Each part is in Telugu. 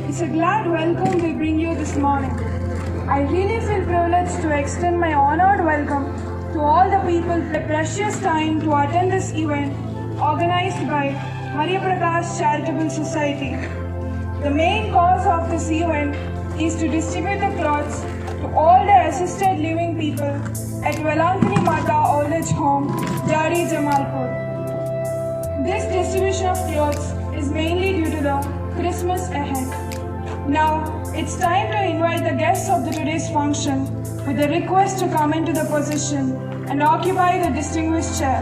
It's a glad welcome we bring you this morning. I really feel privileged to extend my honored welcome to all the people for the precious time to attend this event organized by Maria Prakash Charitable Society. The main cause of this event is to distribute the clothes to all the assisted living people at Velankani Mata Old Age Home, Jari Jamalpur. This distribution of clothes is mainly due to the Christmas ahead. Now, it's time to invite the guests of today's function with a request to come into the position and occupy the distinguished chair.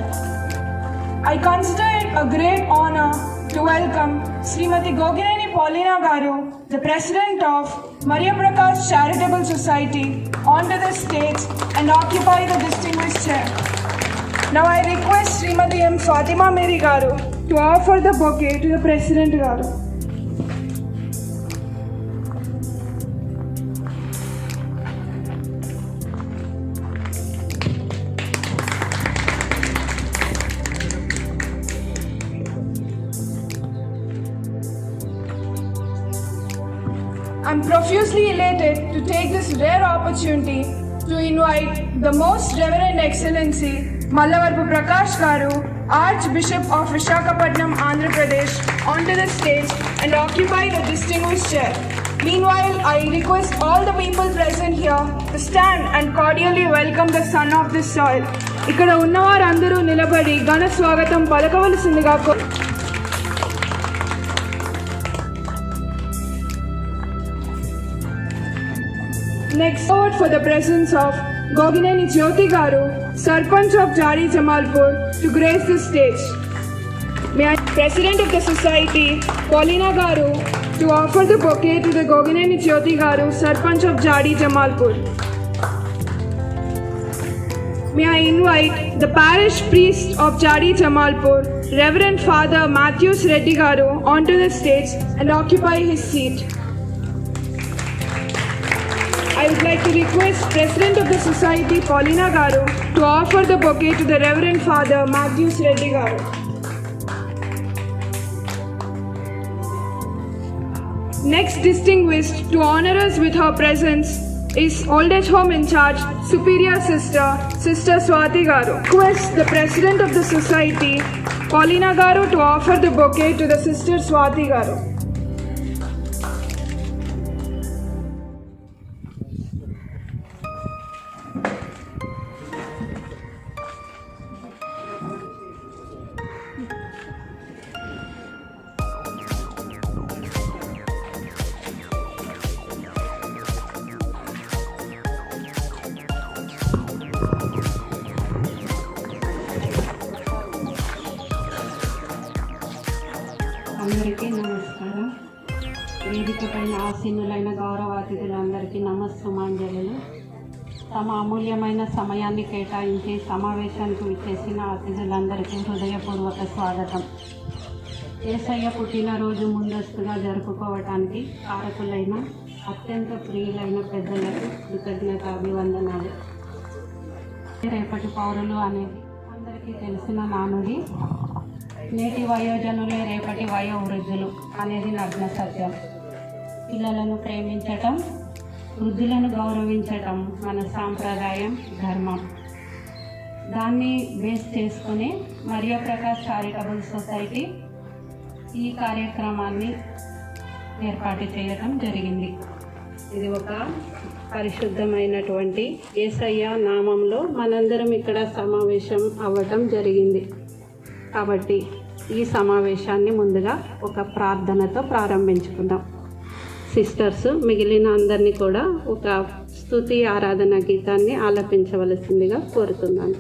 I consider it a great honor to welcome Srimati Gogineni Paulina Garu, the President of Maria Prakash Charitable Society, onto the stage and occupy the distinguished chair. Now I request Srimati M. Fatima Mary Garu to offer the bouquet to the President Garu. I'm profusely elated to take this rare opportunity to invite the Most Reverend Excellency Mallavarpu Prakash Garu, Archbishop of Visakhapatnam, Andhra Pradesh, onto the stage and occupy the distinguished chair. Meanwhile, I request all the people present here to stand and cordially welcome the son of this soil. ఇక్కడ ఉన్నవారందరూ నిలబడి ఘన స్వాగతం పలకవలసిందిగా Next, forward for the presence of Gogineni Jyoti Garu, Sarpanch of Jari Jamalpur, to grace the stage. May I, President of the Society, Paulina Garu, to offer the bouquet to the Gogineni Jyoti Garu, Sarpanch of Jari Jamalpur. May I invite the parish priest of Jari Jamalpur, Reverend Father Matthews Reddy Garu, onto the stage and occupy his seat. I would like to request President of the Society, Paulina Garu, to offer the bouquet to the Reverend Father Matthews Reddy Garu. Next distinguished to honor us with her presence is Old Age Home in charge, Superior Sister, Sister Swati Garu. Request the President of the Society, Paulina Garu, to offer the bouquet to the Sister Swati Garu. అందరికీ నమస్కారం. వేదిక పైన ఆసీనులైన గౌరవ అతిథులందరికీ నమస్సుమాంజలు. తమ అమూల్యమైన సమయాన్ని కేటాయించి సమావేశానికి విచ్చేసిన అతిథులందరికీ హృదయపూర్వక స్వాగతం. యేసయ్య పుట్టినరోజు ముందస్తుగా జరుపుకోవటానికి కారకులైన అత్యంత ప్రియులైన పెద్దలకు కృతజ్ఞత అభివందనాలు. రేపటి పౌరులు అనేది అందరికీ తెలిసిన నానుడి. నేటి వయోజనులే రేపటి వయోవృద్ధులు అనేది నగ్న సత్యం. పిల్లలను ప్రేమించటం, వృద్ధులను గౌరవించటం మన సాంప్రదాయం, ధర్మం. దాన్ని బేస్ చేసుకుని మరియా ప్రకాష్ చారిటబుల్ సొసైటీ ఈ కార్యక్రమాన్ని ఏర్పాటు చేయడం జరిగింది. ఇది ఒక పరిశుద్ధమైనటువంటి యేసయ్య నామంలో మనందరం ఇక్కడ సమావేశం అవ్వటం జరిగింది. కాబట్టి ఈ సమావేశాన్ని ముందుగా ఒక ప్రార్థనతో ప్రారంభించుకుందాం. సిస్టర్స్ మిగిలిన అందరినీ కూడా ఒక స్తుతి ఆరాధన గీతాన్ని ఆలపించవలసిందిగా కోరుతున్నాను.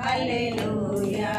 Hallelujah.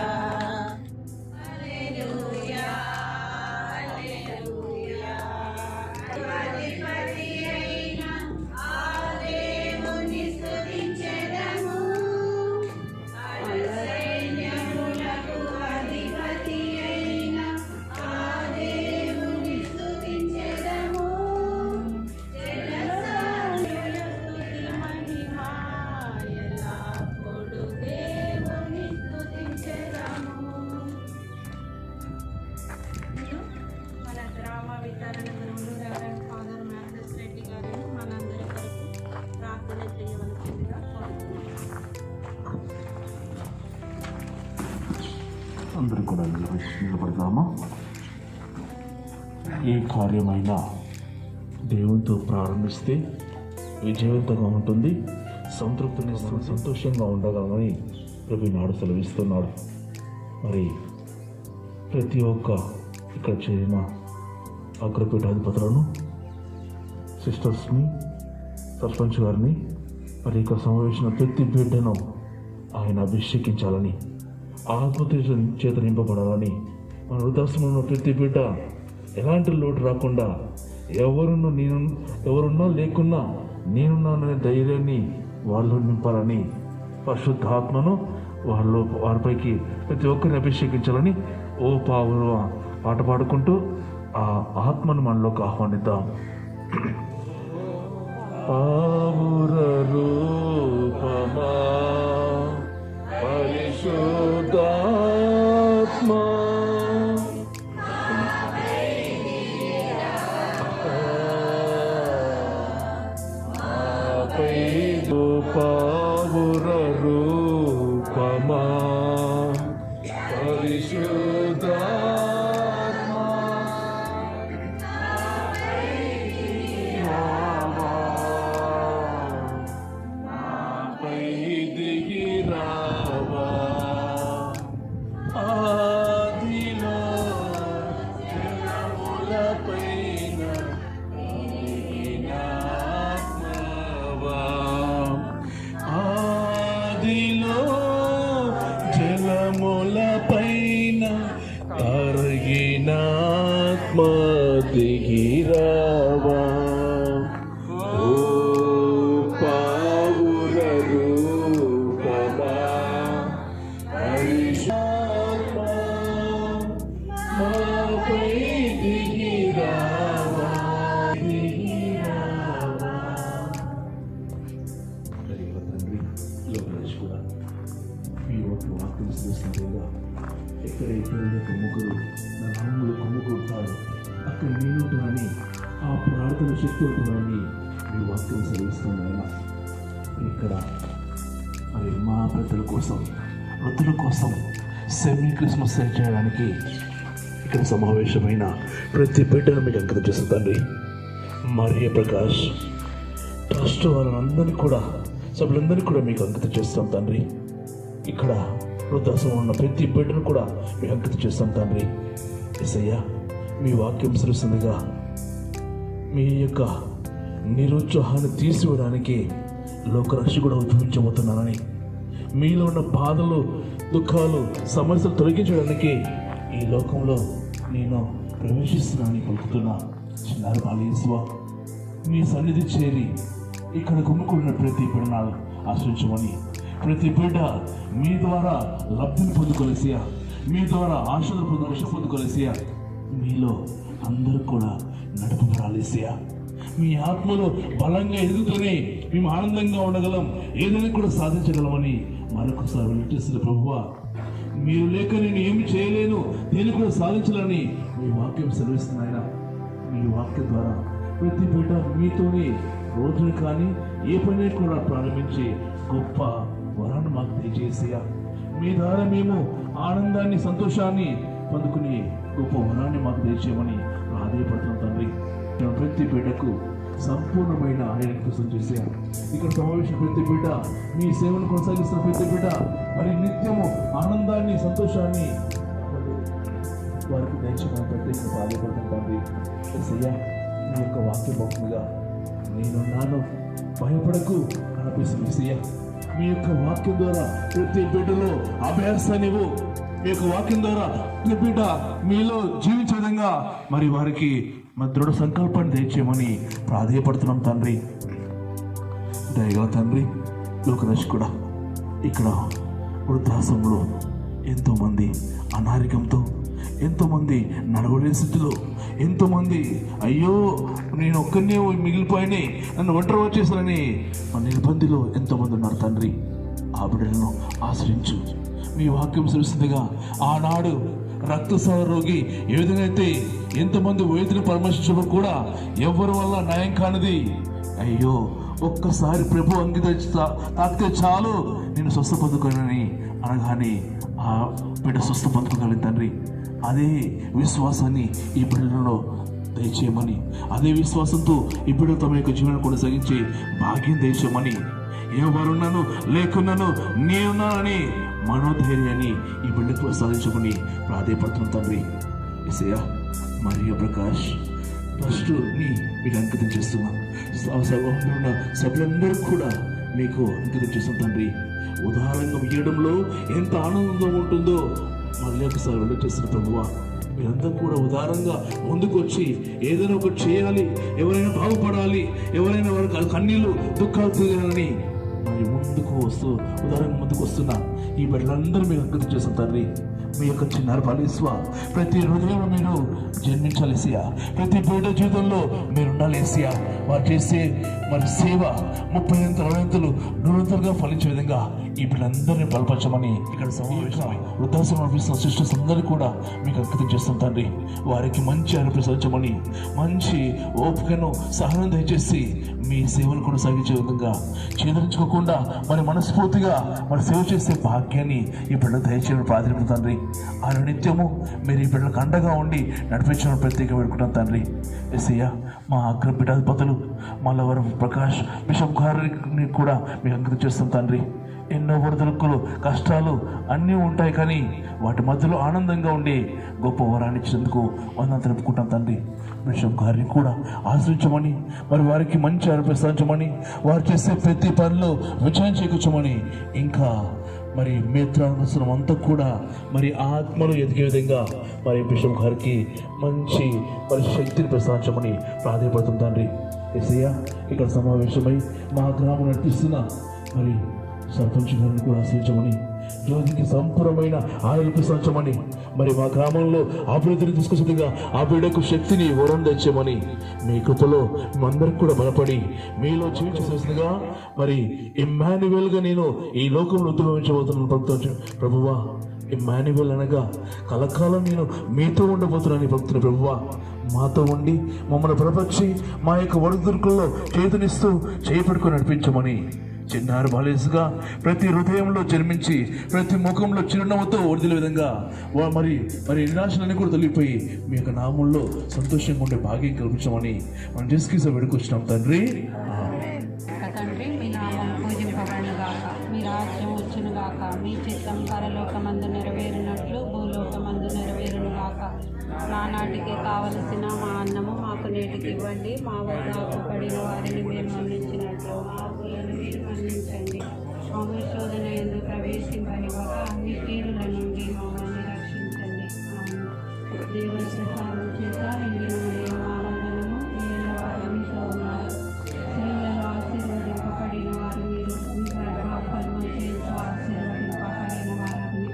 అందరూ కూడా నిలబడదామా? ఏ కార్యమైనా దేవునితో ప్రారంభిస్తే విజయవంతంగా ఉంటుంది, సంతృప్తిని సంతోషంగా ఉండగలమని ప్రభు నాడు సెలవిస్తున్నాడు. మరి ప్రతి ఒక్క ఇక్కడ చేరిన అగ్రపీఠాధిపతులను, సిస్టర్స్ని, సర్పంచ్ గారిని, మరి ఇక్కడ సమావేశం ప్రతి బిడ్డను ఆయన అభిషేకించాలని, ఆత్మతేజ చేత నింపబడాలని, మన వృద్ధాశ్రమంలో ప్రతి బిడ్డ ఎలాంటి లోటు రాకుండా ఎవరున్నా లేకున్నా నేనున్నాననే ధైర్యాన్ని వాళ్ళు నింపాలని, పరిశుద్ధాత్మను వారిపైకి ప్రతి ఒక్కరిని అభిషేకించాలని ఓ పావుల పాట పాడుకుంటూ ఆ ఆత్మను మనలోకి ఆహ్వానిద్దాం. పావుర రూపమా పరిశుద్ధాత్మా పావుర రూపమా పరిశుద్ధాత్మా నాపై దిగి రావా, ఆదిలో జలములపైన ఆదిలో జలములపైన కరిగినాత్మ దిగిరావా, ఓ పావుర రూపమా పరిశుద్ధాత్మా నాపై దిగిరావా, దిగిరావా. మీ ఒక వాక్యం చేస్తుండగా ఎక్కడైతే ఒక ముగ్గురు నా నామములు కొమ్ముకుంటారు అక్కడ నేను కానీ ఆ ప్రార్థన శక్తి ఉంటుందని మీ వాక్యం సెలవిస్తున్నాయన. ఇక్కడ మరి మా పెద్దల కోసం, వృద్ధుల కోసం సెమీ క్రిస్మస్ చేయడానికి ఇక్కడ సమావేశమైన ప్రతి బిడ్డను మీకు అంకితం చేస్తుంది తండ్రి. మరియ ప్రకాష్ ట్రస్ట్ వాళ్ళందరినీ కూడా, సభ్యులందరినీ కూడా మీకు అంకితం చేస్తాం తండ్రి. ఇక్కడ వృద్ధాశ్రమం ఉన్న ప్రతి బిడ్డను కూడా మీకు అంకితం చేస్తాం తండ్రి. యేసయ్యా, మీ వాక్యం సరుస్తుందిగా మీ యొక్క నిరుత్సాహాన్ని తీసివేయడానికి లోకరక్షకుడు ఉద్భవించబోతున్నానని, మీలో ఉన్న బాధలు, దుఃఖాలు, సమస్యలు తొలగించడానికి ఈ లోకంలో నేను ప్రవేశిస్తున్నానని పలుకుతున్నా. చిన్నారు బాలయేసువా, మీ సన్నిధి చేరి ఇక్కడ గుమ్ముకున్న ప్రతి బిడ్డను ఆశ్రయించమని, ప్రతి బిడ్డ మీ ద్వారా లబ్ధిని పొందుకోలేసియా, మీ ద్వారా ఆశలు పొందుకోలేసియా, మీలో అందరూ కూడా నడుపురాలేసియా. మీ ఆత్మలో బలంగా ఎదుగుతూనే మేము ఆనందంగా ఉండగలం, ఏదైనా కూడా సాధించగలమని మరొకసారి వెంకటేశ్వర ప్రభువా, మీరు లేక నేను ఏమి చేయలేను, నేను కూడా సాధించాలని మీ వాక్యం సెలవిస్తున్నాయన. మీ వాక్యం ద్వారా ప్రతి బిడ్డ మీతోనే రోజులు కానీ ఏ పని కూడా ప్రారంభించి గొప్ప వరాన్ని మాకు దయచేసియా. మీ ద్వారా మేము ఆనందాన్ని, సంతోషాన్ని పొందుకుని గొప్ప వరాన్ని మాకు దయచేయమని ఆదాయపడుతున్నాం తండ్రి. ప్రతి బిడ్డకు సంపూర్ణమైన ఆయన కోసం చేశారు. ఇక్కడ సమావేశం ప్రతి బిడ్డ, మీ సేవను కొనసాగిస్తున్న ప్రతి బిడ్డ మరి నిత్యము ఆనందాన్ని, సంతోషాన్ని వారికి దయచేయమని ప్రత్యేకంగా ఆదాయపడుతున్నాం తండ్రి. యేసయ్యా, మీ యొక్క వాక్య భక్తులుగా నేనున్నాను, భయపడకు అనిపిస్తుంది. యేసయ్యా, మీ యొక్క వాక్యం ద్వారా ప్రతి బిడ్డలో అభ్యాసాన్నివ్వు. మీ యొక్క వాక్యం ద్వారా ప్రతి బిడ్డ మీలో జీవించే విధంగా మరి వారికి దృఢ సంకల్పాన్ని తెచ్చేయమని ప్రాధేయపడుతున్నాం తండ్రి. దయగల తండ్రి, లోకరక్షకుడా, ఇక్కడ వృద్ధాశ్రమంలో ఎంతోమంది అనారోగ్యంతో, ఎంతోమంది నడవలేని స్థితిలో, ఎంతోమంది అయ్యో నేను ఒక్కరినే మిగిలిపోయినాయి, నన్ను ఒంటరి వచ్చేసానని నిర్బంధిలో ఎంతోమంది ఉన్నారు తండ్రి. ఆ బిడ్డలను ఆశ్రయించు. మీ వాక్యం తెలుస్తుందిగా ఆనాడు రక్తస్రావ రోగి ఏ విధంగా అయితే ఎంతమంది వైద్యులు పరామర్శించినప్పుడు కూడా ఎవరి వల్ల నయం కానిది, అయ్యో ఒక్కసారి ప్రభు అంకిత తాకితే చాలు నేను స్వస్థ పొందుకోనని అనగానే ఆ బిడ్డ స్వస్థ పొందుకోగలిగిన తండ్రి, అదే విశ్వాసాన్ని ఈ బిడ్డలలో దయచేయమని, అదే విశ్వాసంతో ఈ బిడ్డ తమ యొక్క జీవనం కొనసాగించే భాగ్యం దయచేయమని, ఎవరున్నాను లేకున్నాను నేనున్నానని మనోధైర్యాన్ని ఈ బిడ్డకు ప్రసాదించమని ప్రాధాయపడుతున్నాను తండ్రి. యేసయ్యా, మరియు ప్రకాష్ ట్రస్ట్ని మీకు అంకితం చేస్తున్నాం. ఉన్న సభ్యులందరూ కూడా మీకు అంకితం చేస్తున్నాం తండ్రి. ఉదాహరణగా ఇవ్వడంలో ఎంత ఆనందం ఉంటుందో మళ్ళీ ఒకసారి వెళ్ళి చేసిన ప్రభువా, మీరంతా కూడా ఉదారంగా ముందుకు వచ్చి ఏదైనా ఒకటి చేయాలి, ఎవరైనా బాగుపడాలి, ఎవరైనా వారికి కన్నీళ్ళు దుఃఖాలు తీయాలని మరి ముందుకు వస్తున్న ఈ బిడ్డలందరూ మీరు అంకితం చేసిన తండ్రి. మీ యొక్క చిన్నారు ఫలిస్వ ప్రతి హృదయంలో మీరు జన్మించాలి ఏసయ్యా. ప్రతి బిడ్డ జీవితంలో మీరు ఉండాలి ఏసయ్యా. వారు చేసే మరి సేవ 30 40 100గా ఫలించే విధంగా ఈ బిడ్డలందరినీ బలపరచమని ఇక్కడ సమావేశం వృద్ధాశ్రమం అనిపిస్తున్న సిస్టర్స్ అందరూ కూడా మీకు అంకితం చేస్తాం తండ్రి. వారికి మంచి అనిపించమని, మంచి ఓపికను సహనం దయచేసి మీ సేవలు కొనసాగించే విధంగా చేదరించుకోకుండా మరి మనస్ఫూర్తిగా మరి సేవ చేసే భాగ్యాన్ని ఈ బిడ్డలు దయచేయడం ప్రాధాన్యత తండ్రి. ఆ నిత్యము మీరు ఈ బిడ్డలకు అండగా ఉండి నడిపించడం ప్రత్యేక పెట్టుకుంటాం తండ్రి. యేసయ్యా, మా అగ్ర పీఠాధిపతులు మల్లవరం ప్రకాష్ బిషప్ గారిని కూడా మీకు అంకితం చేస్తాం తండ్రి. ఎన్నో ఒడిదుడుకులు కష్టాలు అన్నీ ఉంటాయి, కానీ వాటి మధ్యలో ఆనందంగా ఉండి గొప్ప వరాన్ని ఇచ్చినందుకు వందనం తెలుపుకుంటాం తండ్రి. బిషప్ గారిని కూడా ఆశ్రయించమని, మరి వారికి మంచి అనిపించమని, వారు చేసే ప్రతి పనిలో విజయం చేకూర్చమని, ఇంకా మరి మిత్రానుసరం అంతా కూడా మరి ఆత్మలు ఎదిగే విధంగా మరి బిషప్ గారికి మంచి మరి శక్తిని ప్రసాదించమని ప్రాధాన్యపడుతుంది తండ్రి. యేసయ్యా, ఇక్కడ సమావేశమై మా గ్రామం నడిపిస్తున్న మరి సర్పంచ్ గారిని కూడా ఆశ్రయించమని, జ్యోతికి సంపూర్ణమైన ఆయులు ప్రసాదించమని, మరి మా గ్రామంలో అభివృద్ధిని తీసుకొచ్చేదిగా ఆ బిడ్డకు శక్తిని వరం తెచ్చామని, మీ కృపలో మేమందరికి కూడా బలపడి మీలో జీవించవలసిందిగా మరి ఇమ్మాన్యుయల్గా నేను ఈ లోకంలో ఉద్భవించబోతున్నాను ప్రభువా. ఇమ్మాన్యుయల్ అనగా కలకాలం నేను మీతో ఉండబోతున్నాను భక్తుని ప్రభువా. మాతో ఉండి మమ్మల్ని బలపరిచి మా యొక్క ఒడిదుడుకుల్లో చేతునిస్తూ చేపట్టుకొని నడిపించమని, చిన్నారు బాలేసుగా ప్రతి హృదయంలో జన్మించి ప్రతి ముఖంలో చిరునవ్వుతో వదిలే విధంగా మరి నిరాశలన్నీ కూడా తొలిగిపోయి మీ యొక్క నామంలో సంతోషంగా ఉండే భాగ్యం కల్పించమని మనం చేసుకీసా వేడుకొచ్చినాం తండ్రి. తండ్రి, మీ నామం పూజింపబడును గాక, మీ రాజ్యం వచ్చును గాక, మీ చిత్తం పరలోకమందు నెరవేరినట్లు భూలోకమందు నెరవేరును గాక. నానాటికి కావలసిన మా అన్నము మాకు నేటికి ఇవ్వండి. మా వద్ద అప్పుపడిన వారిని మేము మన్నించినట్లు మా అప్పులను మీరు మన్నించండి. మమ్మల్ని శోధన ఎందుకు ప్రవేశింపనివ్వక అన్ని కీడుల నుండి మమ్మల్ని రక్షించండి. దేవుని ప్రసాదం చేత నిండిన ఆనందము నేను వారితో ఉన్నారు. స్త్రీలలో ఆశీర్వదింపబడిన వారు మీరు, మీ గర్భఫలము చేస్తూ ఆశీర్వదింపబడిన వారిని.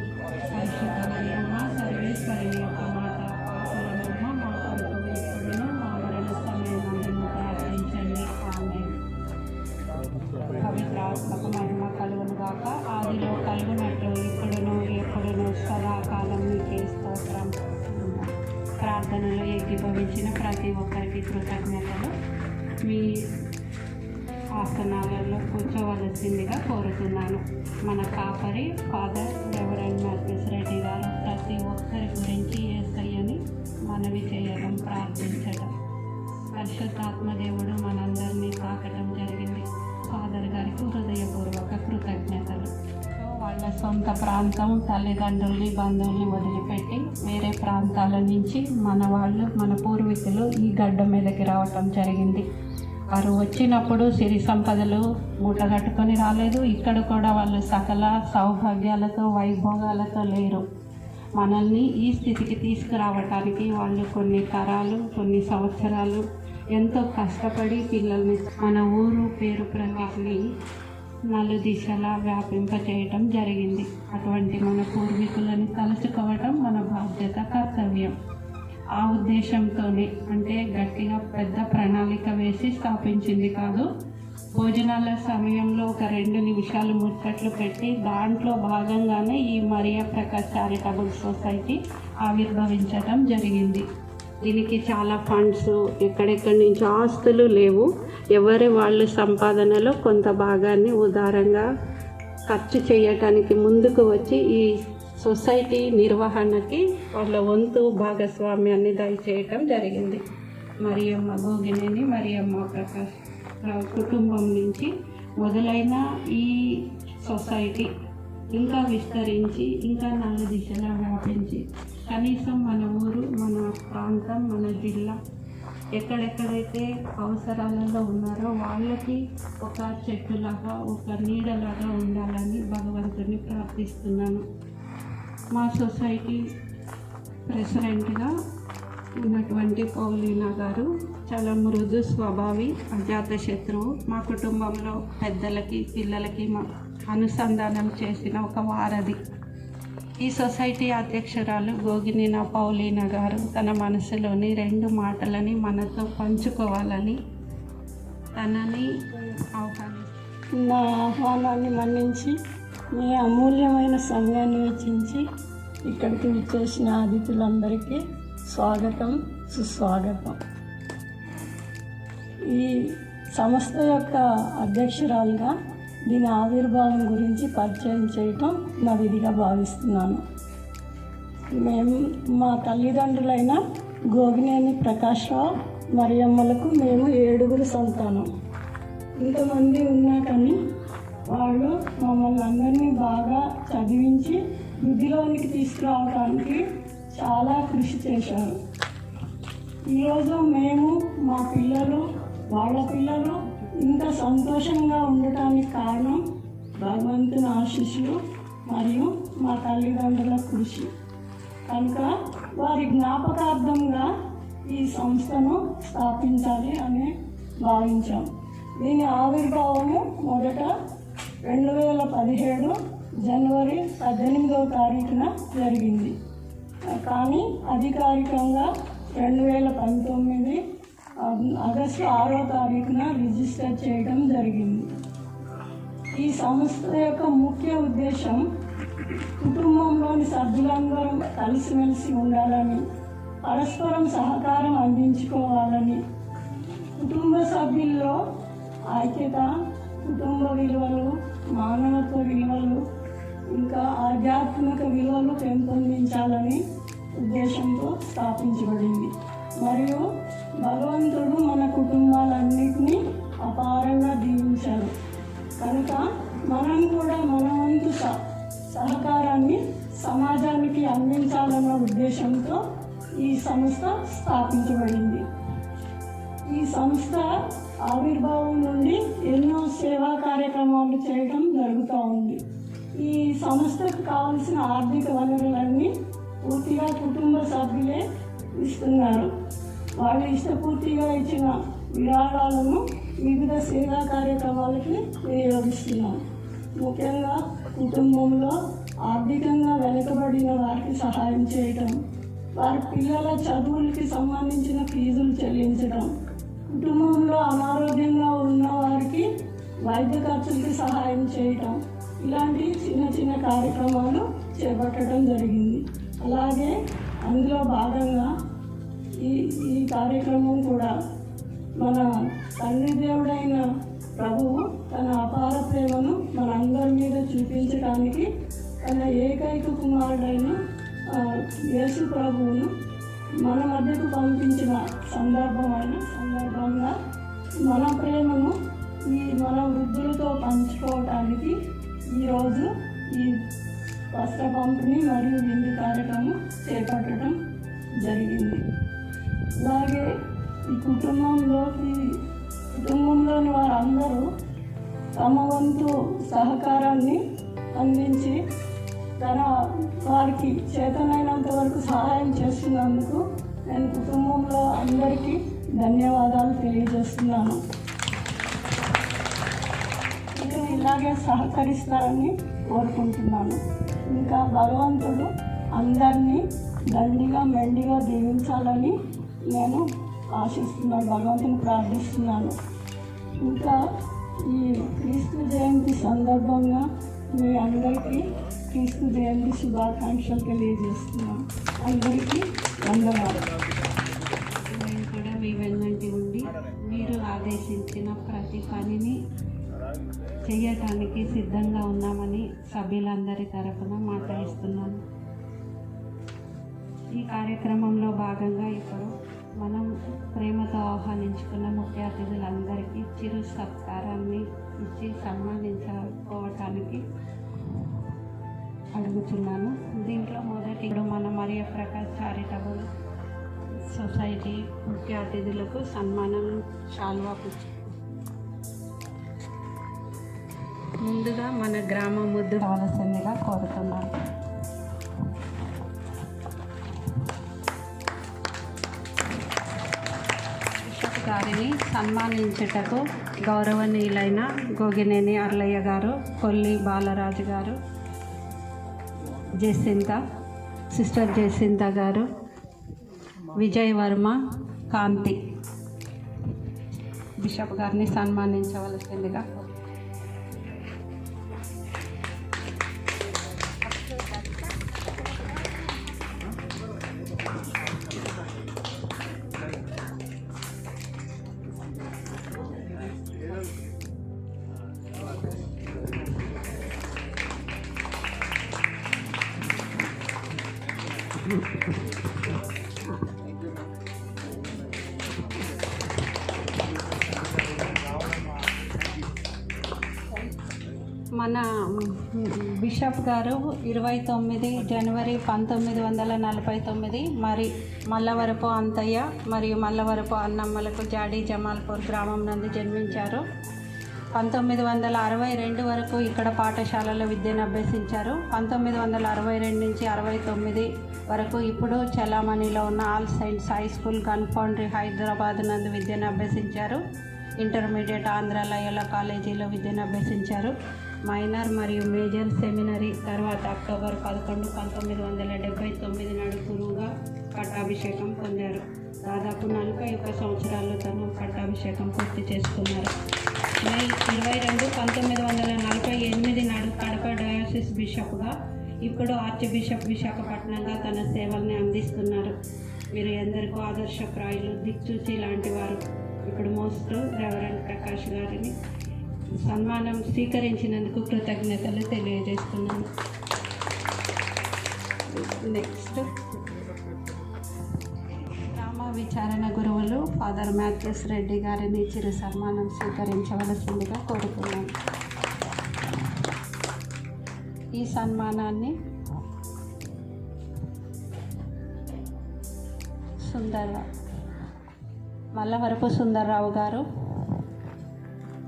పరిశుద్ధ మరియమ్మ సర్వేశ్వరుని యొక్క మాట, పాపులమమ్మ మా కొరకు ఇప్పుడును మా మరణ సమయమందును ప్రార్థించండి. ఆమేన్. పవిత్ర ఆత్మకు మహిమ కలుగును గాక, ఆదిలో కలుగునట్లు ఇప్పుడును ఎప్పుడును సదాకాలం మీకే స్తోత్రం. ప్రార్థనలో ఏకీభవించిన ప్రతి ఒక్కరికి కృతజ్ఞతలు. మీ ఆసనాలలో కూర్చోవలసిందిగా కోరుతున్నాను. మన కాపరి ఫాదర్ రెవరెండ్ మ్యాథ్యూస్ రెడ్డి గారు ప్రతి ఒక్కరి గురించి యేసయ్యని మనవి చేయడం, ప్రార్థించడం. పరిశుద్ధాత్మ దేవుడు మనందరినీ తాకడం జరిగింది. ఫాదర్ గారికి హృదయపూర్వక కృతజ్ఞతలు. వాళ్ళ సొంత ప్రాంతం, తల్లిదండ్రుల్ని, బంధువుల్ని వదిలిపెట్టి వేరే ప్రాంతాల నుంచి మన పూర్వీకులు ఈ గడ్డ మీదకి రావటం జరిగింది. వారు వచ్చినప్పుడు సిరి సంపదలు మూటగట్టుకొని రాలేదు. ఇక్కడ కూడా వాళ్ళు సకల సౌభాగ్యాలతో వైభోగాలతో లేరు. మనల్ని ఈ స్థితికి తీసుకురావటానికి వాళ్ళు కొన్ని తరాలు, కొన్ని సంవత్సరాలు ఎంతో కష్టపడి పిల్లల్ని మన ఊరు పేరు ప్రతిని నలుదిశలా వ్యాపింపచేయటం జరిగింది. అటువంటి మన పూర్వీకులని తలుచుకోవటం మన బాధ్యత, కర్తవ్యం. ఆ ఉద్దేశంతోనే, అంటే గట్టిగా పెద్ద ప్రణాళిక వేసి స్థాపించింది కాదు. భోజనాల సమయంలో ఒక 2 నిమిషాలు ముచ్చట్లు పెట్టి దాంట్లో భాగంగానే ఈ మరియా ప్రకాష్ చారిటబుల్ సొసైటీ ఆవిర్భవించడం జరిగింది. దీనికి చాలా ఫండ్స్, ఎక్కడెక్కడి నుంచి ఆస్తులు లేవు. ఎవరి వాళ్ళ సంపాదనలో కొంత భాగాన్ని ఉదారంగా ఖర్చు చేయటానికి ముందుకు వచ్చి ఈ సొసైటీ నిర్వహణకి వాళ్ళ వంతు భాగస్వామ్యాన్ని దయచేయటం జరిగింది. మరియమ్మ గోగినేని మరియమ్మ ప్రకాష్ కుటుంబం నుంచి మొదలైన ఈ సొసైటీ ఇంకా విస్తరించి ఇంకా 4 దిశలా వ్యాపించి కనీసం మన ఊరు, మన ప్రాంతం, మన జిల్లా ఎక్కడెక్కడైతే అవసరాలలో ఉన్నారో వాళ్ళకి ఒక చెట్టులాగా, ఒక నీడలాగా ఉండాలని భగవంతుని ప్రార్థిస్తున్నాను. మా సొసైటీ ప్రెసిడెంట్గా ఉన్నటువంటి పౌలీనా గారు చాలా మృదు స్వభావి, అజాత శత్రువు. మా కుటుంబంలో పెద్దలకి పిల్లలకి అనుసంధానం చేసిన ఒక వారధి. ఈ సొసైటీ అధ్యక్షురాలు గోగినేని పౌలీనా గారు తన మనసులోని 2 మాటలని మనతో పంచుకోవాలని తనని నా ఆహ్వానాన్ని మన్నించి మీ అమూల్యమైన సమయాన్ని వెచ్చించి ఇక్కడికి విచ్చేసిన అతిథులందరికీ స్వాగతం, సుస్వాగతం. ఈ సంస్థ యొక్క అధ్యక్షురాలుగా దీని ఆవిర్భావం గురించి పరిచయం చేయటం నా విధిగా భావిస్తున్నాను. మేము మా తల్లిదండ్రులైన గోగినేని ప్రకాశ్రావు మరియమ్మలకు మేము 7 సంతానం. ఇంతమంది ఉన్నా కానీ వాళ్ళు మమ్మల్ని అందరినీ బాగా చదివించి వృద్ధిలోనికి తీసుకురావడానికి చాలా కృషి చేశారు. ఈరోజు మేము, మా పిల్లలు, వాళ్ళ పిల్లలు ఇంత సంతోషంగా ఉండటానికి కారణం భగవంతుని ఆశీస్సులు మరియు మా తల్లిదండ్రుల కృషి. కనుక వారి జ్ఞాపకార్థంగా ఈ సంస్థను స్థాపించాలి అని భావించాం. దీని ఆవిర్భావము మొదట 2017 జనవరి 18వ తారీఖున జరిగింది. కానీ అధికారికంగా 2019 ఆగస్టు 6వ తారీఖున రిజిస్టర్ చేయడం జరిగింది. ఈ సంస్థ యొక్క ముఖ్య ఉద్దేశం కుటుంబంలోని సభ్యులందరూ కలిసిమెలిసి ఉండాలని, పరస్పరం సహకారం అందించుకోవాలని, కుటుంబ సభ్యుల్లో ఐక్యత, కుటుంబ విలువలు, మానవత్వ విలువలు, ఇంకా ఆధ్యాత్మిక విలువలు పెంపొందించాలని ఉద్దేశంతో స్థాపించబడింది. మరియు భగవంతుడు మన కుటుంబాలన్నింటినీ అపారంగా దీవించారు. కనుక మనం కూడా మన వంతు సహకారాన్ని సమాజానికి అందించాలన్న ఉద్దేశంతో ఈ సంస్థ స్థాపించబడింది. ఈ సంస్థ ఆవిర్భావం నుండి ఎన్నో సేవా కార్యక్రమాలు చేయడం జరుగుతూ ఉంది. ఈ సంస్థకు కావలసిన ఆర్థిక వనరులన్నీ పూర్తిగా కుటుంబ సభ్యులే ఇస్తున్నారు. వాళ్ళు ఇష్టపూర్తిగా ఇచ్చిన విరాళాలను వివిధ సేవా కార్యక్రమాలకి వినియోగిస్తున్నారు. ముఖ్యంగా కుటుంబంలో ఆర్థికంగా వెనుకబడిన వారికి సహాయం చేయటం, వారి పిల్లల చదువులకి సంబంధించిన ఫీజులు చెల్లించడం, కుటుంబంలో అనారోగ్యంగా ఉన్న వారికి వైద్య ఖర్చులకి సహాయం చేయటం, ఇలాంటి చిన్న చిన్న కార్యక్రమాలు చేపట్టడం జరిగింది. అలాగే అందులో భాగంగా ఈ కార్యక్రమం కూడా మన తండ్రి దేవుడైన ప్రభువు తన అపార ప్రేమను మన మీద చూపించడానికి తన ఏకైక కుమారుడైన యేసు ప్రభువును మన మధ్యకు పంపించిన సందర్భంగా మన ప్రేమను మన వృద్ధులతో పంచుకోవటానికి ఈరోజు ఈ వస్త్ర పంపిణీ మరియు విందు కార్యక్రమం చేపట్టడం జరిగింది. అలాగే ఈ కుటుంబంలోని వారందరూ తమ వంతు సహకారాన్ని అందించి వారికి చేతనైనంత వరకు సహాయం చేస్తున్నందుకు నేను కుటుంబంలో అందరికీ ధన్యవాదాలు తెలియజేస్తున్నాను. మీరు ఇలాగే సహకరిస్తారని కోరుకుంటున్నాను. ఇంకా భగవంతుడు అందరినీ దండిగా మెండిగా దీవించాలని నేను ఆశిస్తున్నాను, భగవంతుని ప్రార్థిస్తున్నాను. ఇంకా ఈ క్రీస్తు జయంతి సందర్భంగా మీ అందరికీ క్రీస్తు జయంతి శుభాకాంక్షలు తెలియజేస్తున్నాను. అందరికీ ధన్యవాదాలు. మేము కూడా మీ వెన్నంటి ఉండి మీరు ఆదేశించిన ప్రతి పనిని చేయటానికి సిద్ధంగా ఉన్నామని సభ్యులందరి తరఫున మాట ఇస్తున్నాను. ఈ కార్యక్రమంలో భాగంగా ఇప్పుడు మనం ప్రేమతో ఆహ్వానించుకున్న ముఖ్య అతిథులందరికీ చిరు సత్కారాన్ని ఇచ్చి సన్మానించుకోవటానికి అడుగుతున్నాను. దీంట్లో మొదటి మన మరియ ప్రకాష్ చారిటబుల్ సొసైటీ ముఖ్య అతిథులకు సన్మానం శాల్వా పుచ్చి ముందుగా మన గ్రామ ముద్దు కావాల్సిందిగా కోరుతున్నాను. బిషప్ గారిని సన్మానించుటకు గౌరవనీయులైన గోగినేని అర్లయ్య గారు, కొల్లి బాలరాజు గారు, సిస్టర్ జయసింత గారు, విజయ్ వర్మ, కాంతి బిషప్ గారిని సన్మానించవలసిందిగా. మన బిషప్ గారు 29 జనవరి 1949 మరి మల్లవరపు అంతయ్య మరియు మల్లవరపు అన్నమ్మలకు జాడి జమాల్పూర్ గ్రామం నందు జన్మించారు. 1962 వరకు ఇక్కడ పాఠశాలలో విద్యను అభ్యసించారు. 1962 నుంచి 69 వరకు ఇప్పుడు చలామణిలో ఉన్న all science high school gun foundry Hyderabad నందు విద్యను అభ్యసించారు. ఇంటర్మీడియట్ ఆంధ్ర లయోలా కాలేజీలో విద్యను అభ్యసించారు. మైనర్ మరియు మేజర్ సెమినరీ తర్వాత అక్టోబర్ 11, 1979 నాడు గురువుగా పట్టాభిషేకం పొందారు. దాదాపు 41 సంవత్సరాల్లో తను పట్టాభిషేకం పూర్తి చేసుకున్నారు. మే 22, 1948 నాడు కడప డయాసిస్ బిషప్గా, ఇప్పుడు ఆర్చ్ బిషప్ విశాఖపట్నంగా తన సేవల్ని అందిస్తున్నారు. వీరు ఎందరికో ఆదర్శప్రాయులు, దిక్సూచి లాంటి వారు. ఇప్పుడు మోస్ట్ రెవరెండ్ ప్రకాష్ గారిని సన్మానం స్వీకరించినందుకు కృతజ్ఞతలు తెలియజేస్తున్నాను. నెక్స్ట్ గ్రామ విచారణ గురువులు ఫాదర్ మ్యాథ్యూస్ రెడ్డి గారిని చిరు సన్మానం స్వీకరించవలసిందిగా కోరుతున్నాను. ఈ సన్మానాన్ని మల్లవరపు సుందర్రావు గారు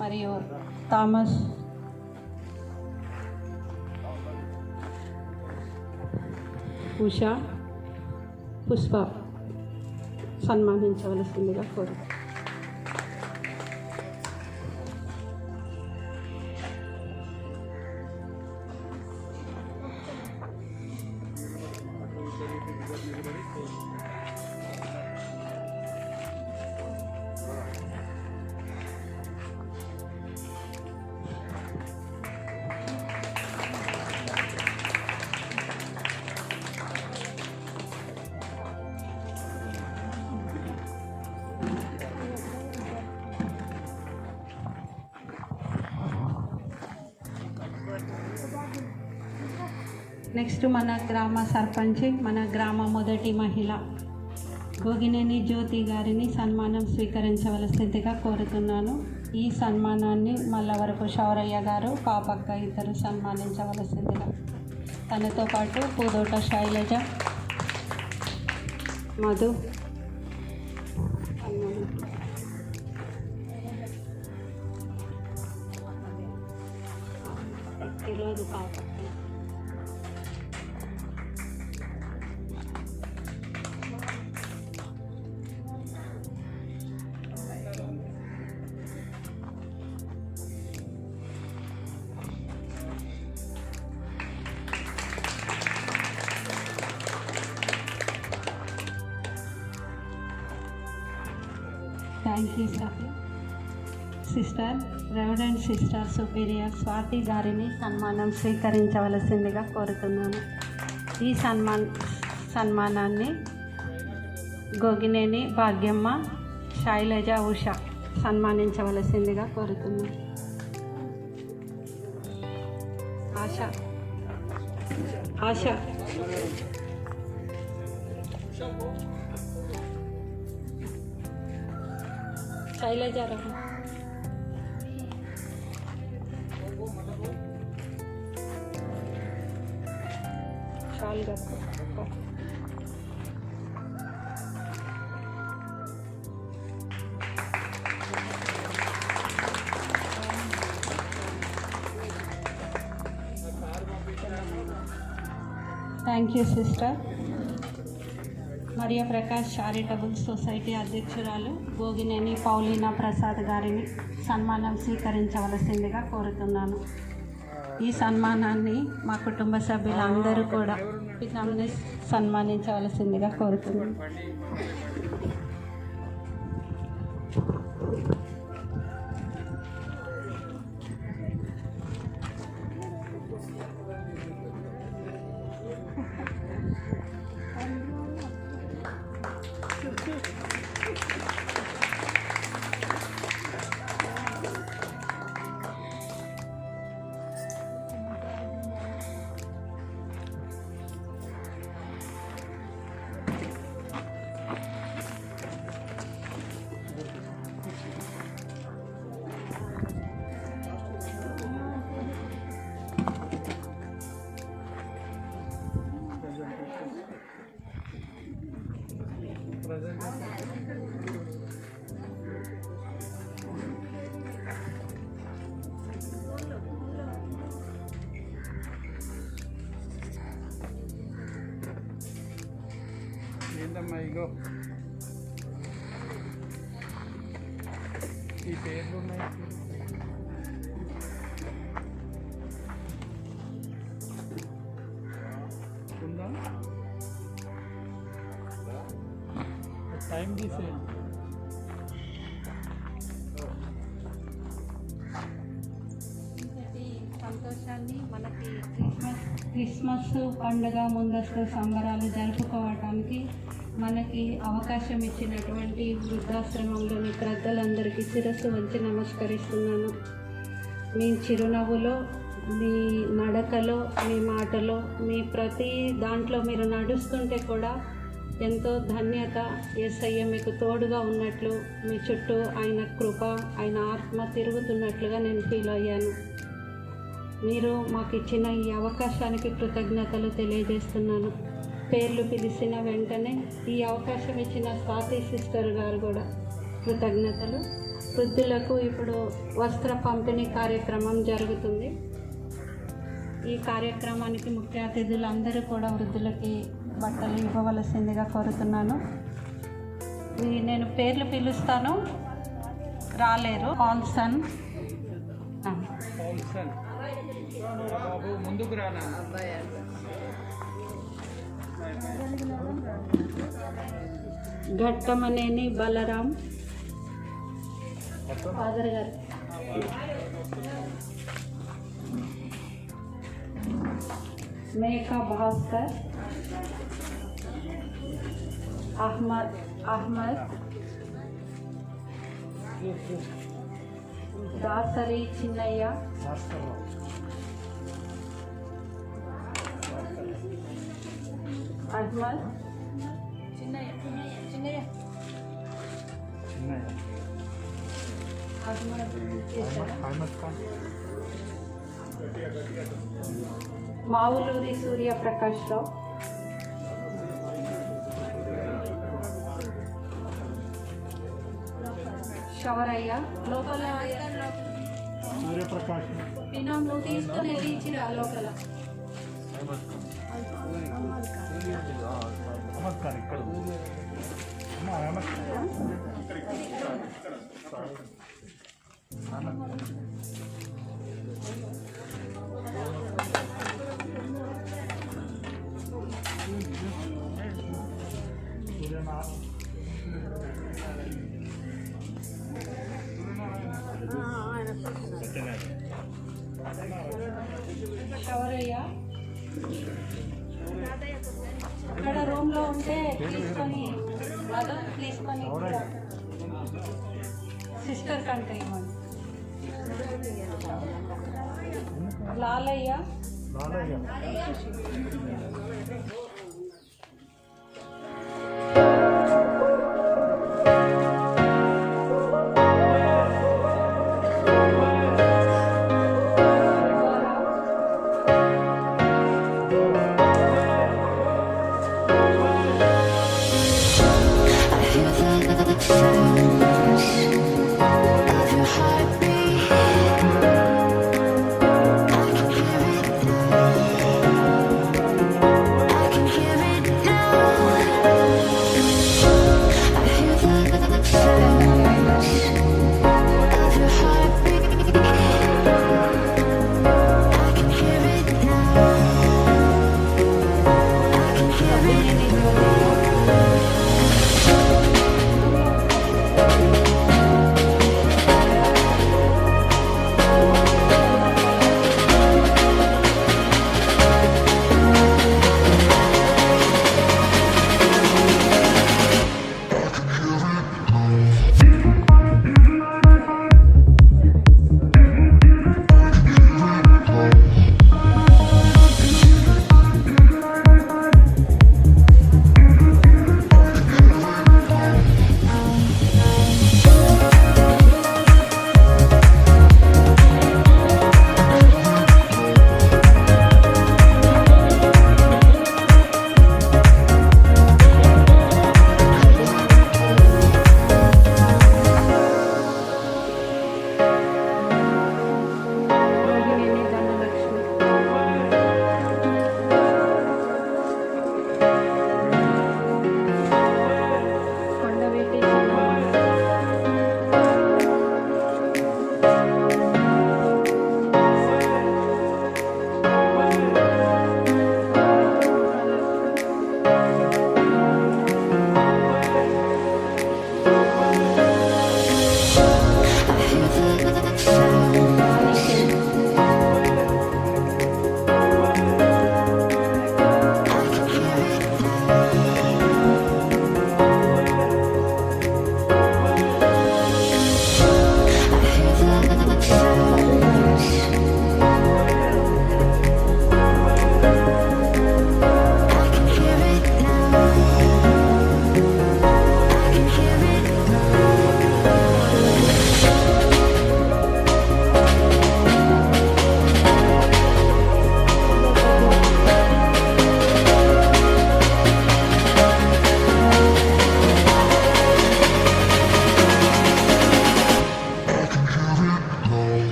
మరియు థామస్ ఉషా, పుష్ప సన్మానించవలసిందిగా కోరుతున్నాను. నెక్స్ట్ మన గ్రామ సర్పంచ్, మన గ్రామ మొదటి మహిళ గోగినేని జ్యోతి గారిని సన్మానం స్వీకరించవలసిందిగా కోరుతున్నాను. ఈ సన్మానాన్ని మల్లవరపు శౌరయ్య గారు, పాపక్క ఇద్దరు సన్మానించవలసిందిగా. తనతో పాటు పూదోట శైలజ, మధు ఈరోజు పాపక్క. Thank you sir. Sister reverend sister superior Swathi గారిని సన్మానం స్వీకరించవలసిందిగా కోరుతున్నాను. ఈ సన్మానాన్ని గోగినేని భాగ్యమ్మ, శైలజ, ఉష సన్మానించవలసిందిగా కోరుతున్నాను. ఆశ శైలజారావు షాల్ గారు thank you sister. Mariya Prakash charitable society అధ్యక్షురాలు భోగినేని పౌలీనా ప్రసాద్ గారిని సన్మానం స్వీకరించవలసిందిగా కోరుతున్నాను. ఈ సన్మానాన్ని మా కుటుంబ సభ్యులందరూ కూడా సన్మానించవలసిందిగా కోరుతున్నాను. ఏంటమ్మా ఇగో ఈ పేర్లు ఉన్నాయి. ఉందా టైం తీసేయండి. సంతోషాన్ని మనకి క్రిస్మస్ పండుగ ముందస్తు సంబరాలు జరుపుకోవటానికి మనకి అవకాశం ఇచ్చినటువంటి వృద్ధాశ్రమంలోని పెద్దలందరికీ శిరస్సు వంచి నమస్కరిస్తున్నాను. మీ చిరునవ్వులో, మీ నడకలో, మీ మాటలో, మీ ప్రతి దాంట్లో మీరు నడుస్తుంటే కూడా ఎంతో ధన్యత. యేసయ్య మీకు తోడుగా ఉన్నట్లు, మీ చుట్టూ ఆయన కృప, ఆయన ఆత్మ తిరుగుతున్నట్లుగా నేను ఫీల్ అయ్యాను. మీరు మాకు ఇచ్చిన ఈ అవకాశానికి కృతజ్ఞతలు తెలియజేస్తున్నాను. పేర్లు పిలిచిన వెంటనే ఈ అవకాశం ఇచ్చిన స్వాతి సిస్టర్ గారు కూడా కృతజ్ఞతలు. వృద్ధులకు ఇప్పుడు వస్త్ర పంపిణీ కార్యక్రమం జరుగుతుంది. ఈ కార్యక్రమానికి ముఖ్య అతిథులందరూ కూడా వృద్ధులకి బట్టలు ఇవ్వవలసిందిగా కోరుతున్నాను. నేను పేర్లు పిలుస్తాను, రాలేరు. కాన్సన్ బాబు ముందుకు రానా. ఘట్టమనేని బలరాం ఫాదర్ గారు, మేకా భాస్కర్, అహ్మద్, దాసరి చిన్నయ్య, అహ్మద్, మావులూరి సూర్యప్రకాష్ రావు, శవరయ్య, లోపల సూర్యప్రకాష్ నువ్వు తీసుకుని ఇచ్చిరా లోపల. నమస్కారం. ఇక్కడ శవరయ్య అక్కడ రూమ్లో ఉంటే తీసుకొని సిస్టర్ కంటే ఇవ్వండి. Lalaiah,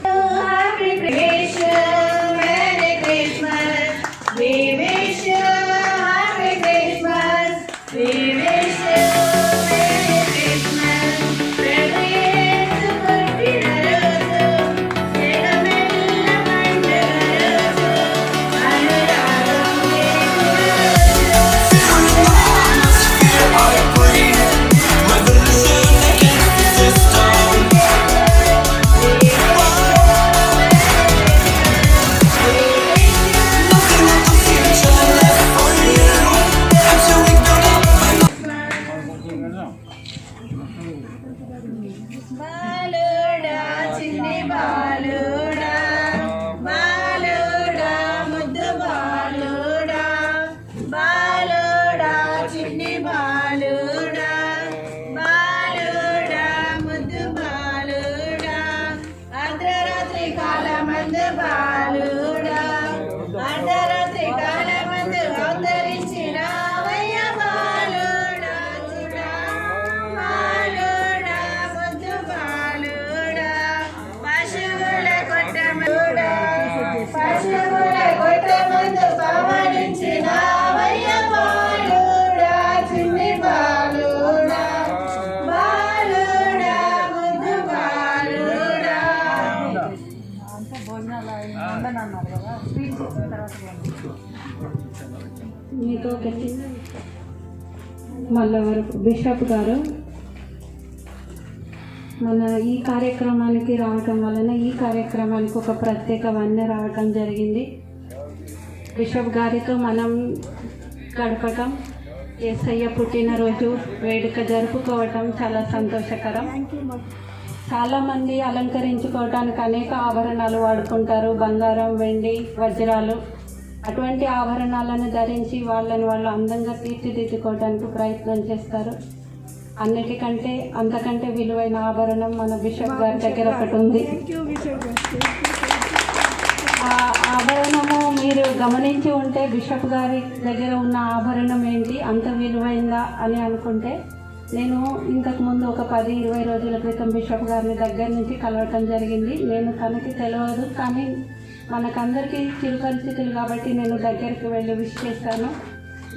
Happy Christmas, Merry Christmas. We wish you Happy Christmas. We wish you Merry Christmas. Merry Christmas. మీకు ఒక చిన్న మల్లవరపు బిషప్ గారు మన ఈ కార్యక్రమానికి రావటం వలన ఈ కార్యక్రమానికి ఒక ప్రత్యేక వన్నె రావటం జరిగింది. బిషప్ గారితో మనం గడపటం, యేసయ్య పుట్టినరోజు వేడుక జరుపుకోవటం చాలా సంతోషకరం. చాలామంది అలంకరించుకోవటానికి అనేక ఆభరణాలు వాడుకుంటారు, బంగారం, వెండి, వజ్రాలు. అటువంటి ఆభరణాలను ధరించి వాళ్ళని వాళ్ళు అందంగా తీర్చిదిద్దుకోవడానికి ప్రయత్నం చేస్తారు. అన్నిటికంటే అంతకంటే విలువైన ఆభరణం మన బిషప్ గారి దగ్గర ఒకటి ఉంది. ఆ ఆభరణము మీరు గమనించి ఉంటే బిషప్ గారి దగ్గర ఉన్న ఆభరణం ఏంటి అంత విలువైందా అని అనుకుంటే, నేను ఇంతకుముందు ఒక 10-20 రోజుల క్రితం బిషప్ గారిని దగ్గర నుంచి కలవటం జరిగింది. నేను తనకి తెలియదు, కానీ మనకందరికీ చిరుపరిస్థితులు కాబట్టి నేను దగ్గరికి వెళ్ళి విష్ చేశాను.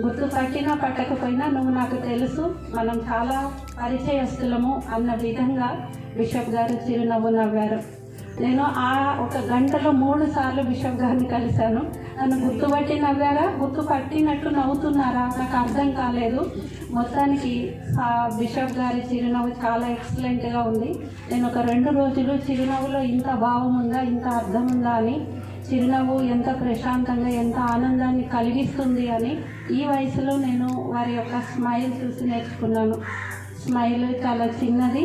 గుర్తు పట్టినా పట్టకపోయినా నువ్వు నాకు తెలుసు, మనం చాలా పరిచయస్తులము అన్న విధంగా బిషప్ గారు చిరునవ్వు నవ్వారు. నేను ఆ 1 గంటలో 3 సార్లు బిషప్ గారిని కలిశాను. నన్ను గుర్తుపట్టి నవ్వారా, గుర్తుపట్టినట్టు నవ్వుతున్నారా నాకు అర్థం కాలేదు. మొత్తానికి బిషప్ గారి చిరునవ్వు చాలా ఎక్సలెంట్గా ఉంది. నేను ఒక 2 రోజులు చిరునవ్వులో ఇంత భావం ఉందా, ఇంత అర్థం ఉందా అని, చిరునవ్వు ఎంత ప్రశాంతంగా ఎంత ఆనందాన్ని కలిగిస్తుంది అని ఈ వయసులో నేను వారి యొక్క స్మైల్ చూసి నేర్చుకున్నాను. స్మైల్ చాలా చిన్నది,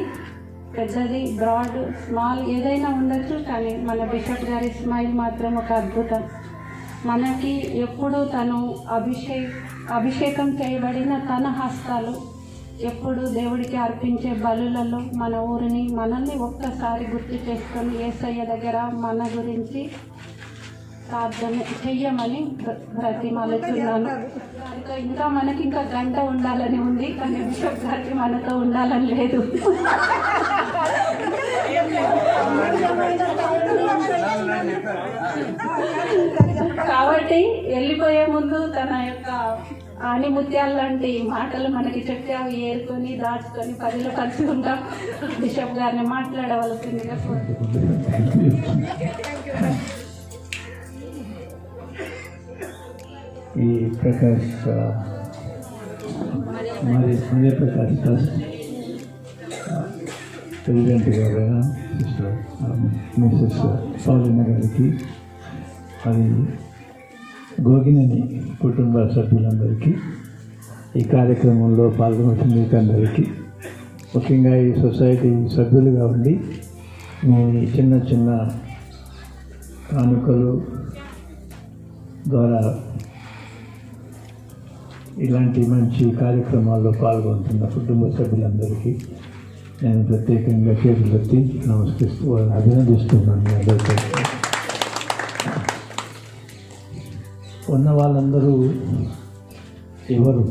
పెద్దది, బ్రాడ్, స్మాల్ ఏదైనా ఉండొచ్చు, కానీ మన బిషప్ గారి స్మైల్ మాత్రం ఒక అద్భుతం. మనకి ఎప్పుడు తను అభిషేకం చేయబడిన తన హస్తాలు ఎప్పుడు దేవుడికి అర్పించే బలులలో మన ఊరిని మనల్ని ఒక్కసారి గుర్తు చేసుకొని యేసయ్య దగ్గర మన గురించి ప్రార్థన చెయ్యమని బ్రతిమాలుతున్నాను. ఇంకా మనకి ఇంకా గంట ఉండాలని ఉంది, కానీ బిషప్ గారికి మనతో ఉండాలని లేదు. కాబట్టి వెళ్ళిపోయే ముందు తన యొక్క ఆణిముత్యాల లాంటి మాటలు మనకి చెప్తే అవి ఏరుకొని దాచుకొని 10లో పంచుకుంటాం. బిషప్ గారిని మాట్లాడవలసిందిగా ఈ ప్రకాష్ మరి ప్రకాష్ ట్రస్ట్ ప్రెసిడెంట్ గారు సిస్టర్ మిసెస్ పౌలిన గారికి, అది గోగినేని కుటుంబ సభ్యులందరికీ, ఈ కార్యక్రమంలో పాల్గొన్న మీకు అందరికీ, ముఖ్యంగా ఈ సొసైటీ సభ్యులుగా ఉండి మీ చిన్న చిన్న కానుకలు ద్వారా ఇలాంటి మంచి కార్యక్రమాల్లో పాల్గొంటున్న కుటుంబ సభ్యులందరికీ నేను ప్రత్యేకంగా చేతులెత్తి నమస్కరిస్తూ వాళ్ళని అభినందిస్తున్నాను. మీ అందరికీ ఉన్న వాళ్ళందరూ ఎవరు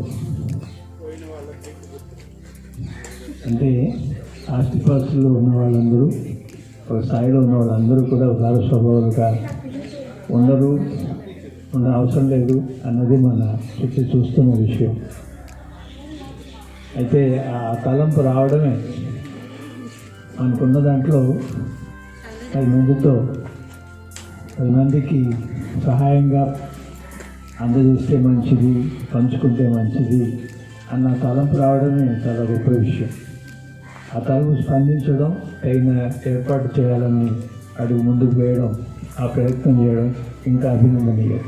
అంటే ఆస్తిపాస్తుల్లో ఉన్న వాళ్ళందరూ, ఒక స్థాయిలో ఉన్న వాళ్ళందరూ కూడా ఉదార స్వభావాలుగా ఉండరు, ఉన్న అవసరం లేదు అన్నది మన చుట్టూ చూస్తున్న విషయం. అయితే ఆ తలంపు రావడమే మనకున్న దాంట్లో 10 మందికి సహాయంగా అందజేస్తే మంచిది, పంచుకుంటే మంచిది అన్న తలంపు రావడమే చాలా గొప్ప విషయం. ఆ తలంపు స్పందించడం, తగిన ఏర్పాటు చేయాలని అడుగు ముందుకు వేయడం, ఆ ప్రయత్నం చేయడం ఇంకా అభినందనీయం.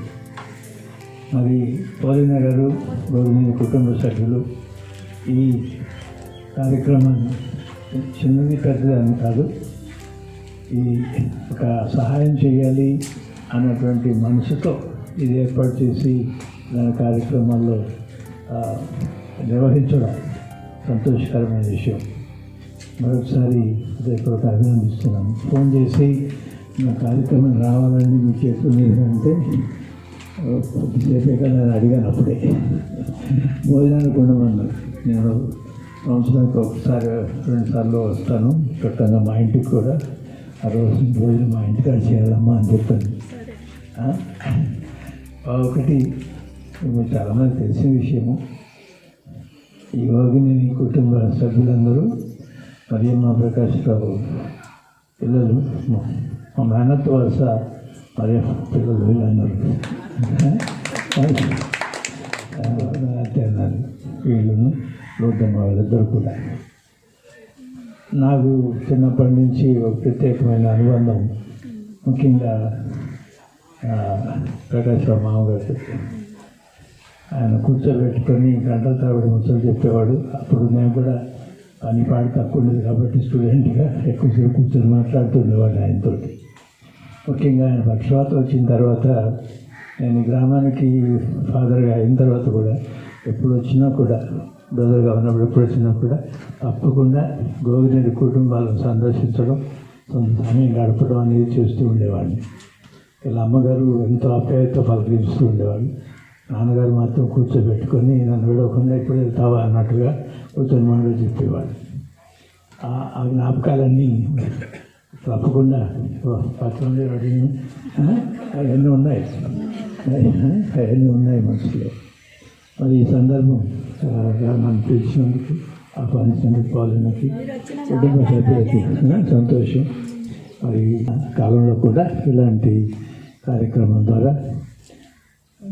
మరి పౌలిన గారు, గోగినేని కుటుంబ సభ్యులు ఈ కార్యక్రమాన్ని చిన్నది పెద్దది అని కాదు, ఈ ఒక సహాయం చేయాలి అన్నటువంటి మనసుతో ఇది ఏర్పాటు చేసి దాని కార్యక్రమాల్లో నిర్వహించడం సంతోషకరమైన విషయం. మరొకసారి హృదయపూర్వక అభినందిస్తున్నాను. ఫోన్ చేసి నా కార్యక్రమం రావాలని మీకు చెప్తుంది అంటే కొద్దిసేపే కదా నేను అడిగాను. అప్పుడే భోజనానికి ఉండమన్నారు. నేను సంవత్సరానికి 1-2 సార్లు వస్తాను, చుట్టంగా మా ఇంటికి కూడా. ఆ రోజు భోజనం మా ఇంటికాడ చేయాలమ్మా అని చెప్పాను. ఒకటి మీకు చాలామంది తెలిసిన విషయము, ఈ గోగినేని కుటుంబ సభ్యులందరూ మరియమ్మ ప్రకాష్ రావు పిల్లలు, మా మేనత్ వరుస మరియమ్మ పిల్లలు వీళ్ళన్నారు. వీళ్ళను లోటమ్మ వాళ్ళిద్దరు కూడా. నాకు చిన్నప్పటి నుంచి ఒక ప్రత్యేకమైన అనుబంధం, ముఖ్యంగా ప్రకాశ్రావు మామగారు. ఆయన కూర్చోబెట్టుకొని గంటల తరబడి ముచ్చలు చెప్పేవాడు. అప్పుడు నేను కూడా పని పాడు తక్కువ ఉండేది కాబట్టి స్టూడెంట్గా ఎక్కువసేపు కూర్చొని మాట్లాడుతుండేవాడు ఆయనతో. ముఖ్యంగా ఆయన పక్షవాతం వచ్చిన తర్వాత నేను గ్రామానికి ఫాదర్గా అయిన తర్వాత కూడా ఎప్పుడు వచ్చినా కూడా, బ్రదర్గా ఉన్నప్పుడు ఎప్పుడు వచ్చినా కూడా తప్పకుండా గోగినేని కుటుంబాలను సందర్శించడం, కొంత సమయం గడపడం అనేది చేస్తూ ఉండేవాడిని. ఇలా అమ్మగారు ఎంతో ఆప్యాయతతో పలకరిస్తూ ఉండేవాళ్ళు. నాన్నగారు మాత్రం కూర్చోబెట్టుకొని నన్ను విడవకుండా ఇప్పుడు వెళ్తావా అన్నట్టుగా కూర్చొని మాటలు చెప్పేవాడు. ఆ జ్ఞాపకాలన్నీ తప్పకుండా పచ్చని అవన్నీ ఉన్నాయి, అవన్నీ ఉన్నాయి మనసులో. మరి ఈ సందర్భం నన్ను పిలిచినందుకు, ఆహ్వానించినందుకు పాల్గొన్నకి కుటుంబ సభ్యులకి సంతోషం. మరి కాలంలో కూడా ఇలాంటి కార్యక్రమం ద్వారా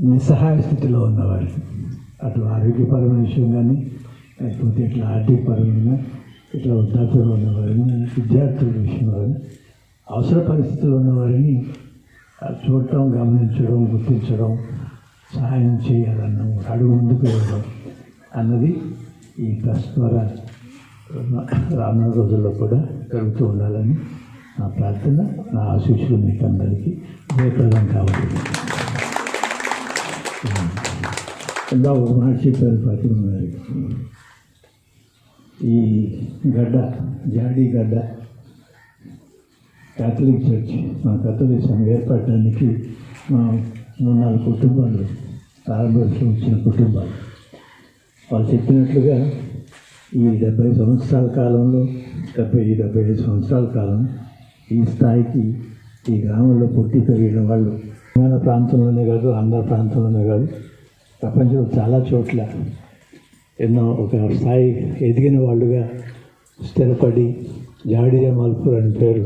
నిస్సహాయ స్థితిలో ఉన్నవారు, అటు ఆరోగ్యపరమైన విషయం కానీ, లేకపోతే ఇట్లా ఆర్థికపరమైన, ఇట్లా వృద్ధాప్యంలో ఉన్నవారిని, విద్యార్థుల విషయంలో అవసర పరిస్థితుల్లో ఉన్నవారిని చూడటం, గమనించడం, గుర్తించడం, సహాయం చేయాలన్న అడుగు ముందుకు వెళ్ళడం అన్నది ఈ ట్రస్ట్ ద్వారా రానున్న రోజుల్లో కూడా జరుగుతూ ఉండాలని నా ప్రార్థన, నా ఆశీస్సులు మీకు అందరికీ జయప్రదం కావాలి. ఇంకా ఒక మాట చెప్పారు ప్రతిమ గారికి. ఈ గడ్డ, జాడీ గడ్డ క్యాథలిక్ చర్చ్, మా కథోలిక్ సంఘం ఏర్పడడానికి మా 3-4 కుటుంబాలు ప్రారంభంలో వచ్చిన కుటుంబాలు. వాళ్ళు చెప్పినట్లుగా ఈ 70 సంవత్సరాల కాలంలో, 75 సంవత్సరాల కాలం ఈ స్థాయికి ఈ గ్రామంలో పుట్టి పెరిగిన వాళ్ళు మన ప్రాంతంలోనే కాదు, ఆంధ్ర ప్రాంతంలోనే కాదు, ప్రపంచంలో చాలా చోట్ల ఎన్నో ఒక స్థాయి ఎదిగిన వాళ్ళుగా స్థిరపడి జాడీయ మల్పూర్ అని పేరు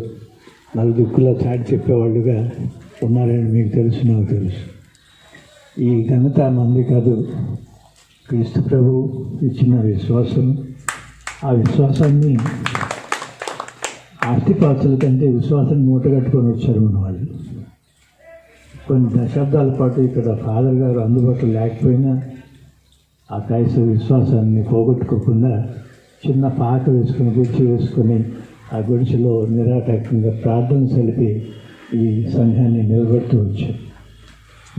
నలుదిక్కులా చాటి చెప్పేవాళ్ళుగా ఉన్నారని మీకు తెలుసు, నాకు తెలుసు. ఈ ఘనత మంది కాదు, క్రీస్తు ప్రభు ఇచ్చిన విశ్వాసం. ఆ విశ్వాసాన్ని ఆస్తిపాస్తుల కంటే విశ్వాసాన్ని మూటగట్టుకొని వచ్చారు మన వాళ్ళు. కొన్ని దశాబ్దాల పాటు ఇక్కడ ఫాదర్ గారు అందుబాటులో లేకపోయినా ఆ క్రైస్తవ విశ్వాసాన్ని పోగొట్టుకోకుండా చిన్న పాక వేసుకొని, గుడిచి వేసుకొని, ఆ గుడిచిలో నిరాటకంగా ప్రార్థన సెలిపి ఈ సంఘాన్ని నిలబెడుతూ వచ్చారు.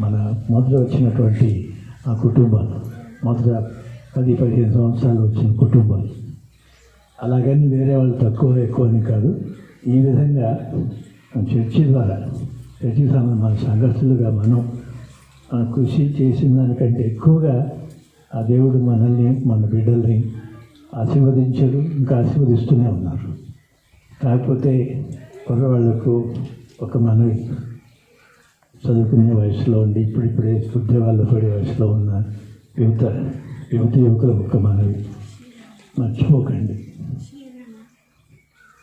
మన మొదట వచ్చినటువంటి ఆ కుటుంబాలు, మొదట 10-15 సంవత్సరాలు వచ్చిన కుటుంబాలు. అలాగని వేరే వాళ్ళు తక్కువ ఎక్కువ అని కాదు. ఈ విధంగా చర్చి ద్వారా, చర్చి మన సంఘర్షులుగా మనం కృషి చేసిన దానికంటే ఎక్కువగా ఆ దేవుడు మనల్ని, మన బిడ్డల్ని ఆశీర్వదించారు, ఇంకా ఆశీర్వదిస్తూనే ఉన్నారు. కాకపోతే కుర్రవాళ్లకు ఒక మనవి, చదువుకునే వయసులో ఉండి ఇప్పుడిప్పుడే ఉద్యోగాల్లో పడే వయసులో ఉన్న యువకులకు ఒక మనవి, మర్చిపోకండి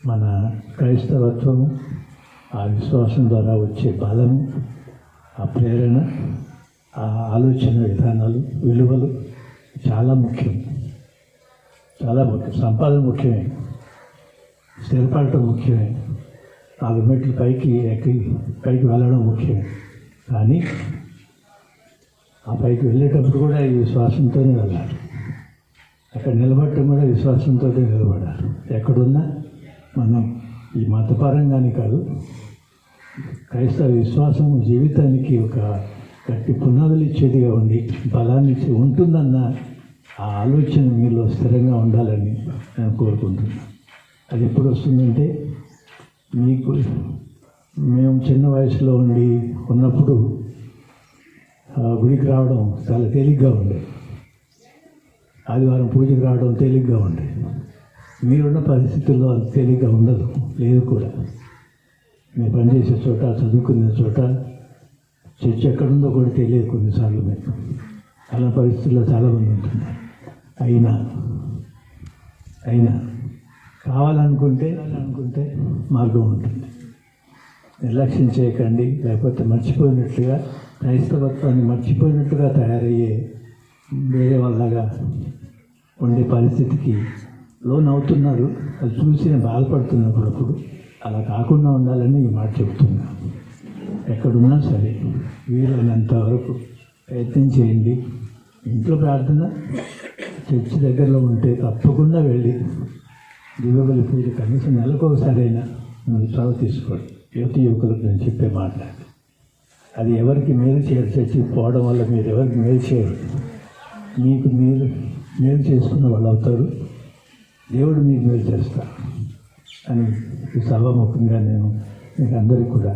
మన క్రైస్తవత్వము, ఆ విశ్వాసం ద్వారా వచ్చే బలము, ఆ ప్రేరణ, ఆ ఆలోచన విధానాలు, విలువలు చాలా ముఖ్యం, చాలా ముఖ్యం. సంపాదన ముఖ్యమే, స్థిరపడటం ముఖ్యమే, 4 మెట్లు పైకి వెళ్ళడం ముఖ్యమే. కానీ ఆ పైకి వెళ్ళేటప్పుడు కూడా ఈ విశ్వాసంతోనే వెళ్ళాలి. అక్కడ నిలబడటం కూడా విశ్వాసంతో నిలబడాలి. ఎక్కడున్నా మనం ఈ మతపరంగానే కాదు, క్రైస్తవ విశ్వాసం జీవితానికి ఒక గట్టి పునాదులు ఇచ్చేదిగా ఉండి బలాన్ని ఉంటుందన్న ఆ ఆలోచన మీలో స్థిరంగా ఉండాలని నేను కోరుకుంటున్నాను. అది ఎప్పుడు వస్తుందంటే, మీకు మేము చిన్న వయసులో ఉన్నప్పుడు గుడికి రావడం చాలా తేలిగ్గా ఉండేది, ఆదివారం పూజకి రావడం తేలిగ్గా ఉండేది. మీరున్న పరిస్థితుల్లో అది తేలిగ్గా ఉండదు, లేదు కూడా. మీరు పనిచేసే చోట, చదువుకునే చోట చర్చ ఎక్కడుందో కూడా తెలియదు కొన్నిసార్లు మీకు. అలా పరిస్థితుల్లో చాలామంది ఉంటున్నారు. అయినా కావాలనుకుంటే మార్గం ఉంటుంది. నిర్లక్ష్యం చేయకండి, లేకపోతే మర్చిపోయినట్లుగా, క్రైస్తవత్వాన్ని మర్చిపోయినట్టుగా తయారయ్యే వేరే వాళ్ళగా ఉండే పరిస్థితికి లోన్ అవుతున్నారు. అది చూసి నేను బాధపడుతున్నప్పుడు అలా కాకుండా ఉండాలని ఈ మాట చెప్తున్నా. ఎక్కడున్నా సరే వీలైనంత వరకు ప్రయత్నం చేయండి. ఇంట్లో ప్రార్థన చర్చి దగ్గరలో ఉంటే తప్పకుండా వెళ్ళి దివ్యబలి పూజ కనీసం నెలకు ఒకసారైనా చదువు తీసుకోండి. యువకులకు నేను చెప్పే మాట అది ఎవరికి మేలు చేయరు. చర్చి పోవడం వల్ల మీరు ఎవరికి మేలు చేయరు. మీకు మీరు మేలు చేసుకున్న వాళ్ళు అవుతారు, దేవుడు మీకు మేలు చేస్తారు అని ఈ సభాముఖంగా నేను మీకు అందరికీ కూడా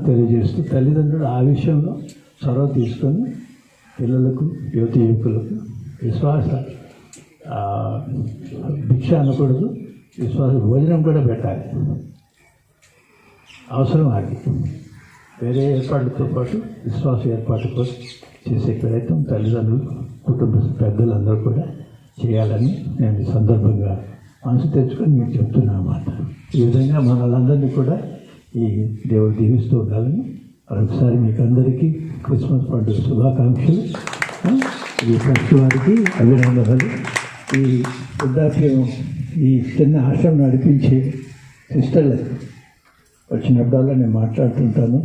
తెలియజేస్తూ, తల్లిదండ్రులు ఆ విషయంలో చొరవ తీసుకొని పిల్లలకు యువకులకు విశ్వాస భిక్ష అనకూడదు, విశ్వాస భోజనం కూడా పెట్టాలి. అవసరం అది. వేరే ఏర్పాట్లతో పాటు విశ్వాస ఏర్పాటు కోసం చేసే ప్రయత్నం తల్లిదండ్రులు కుటుంబ పెద్దలందరూ కూడా చేయాలని నేను ఈ సందర్భంగా మనసు తెచ్చుకొని మీకు చెప్తున్నా అన్నమాట. ఈ విధంగా మనలందరినీ కూడా ఈ దేవుడు దీవిస్తూ ఉండాలని మరొకసారి మీకు అందరికీ క్రిస్మస్ పండుగ శుభాకాంక్షలు. ఈ ఫస్ట్ వారికి అభినందనలు. ఈ వృద్ధాప్యం ఈ చిన్న ఆశ్రమం నడిపించే సిస్టర్లకు వచ్చినప్పుడల్లా నేను మాట్లాడుతుంటాను.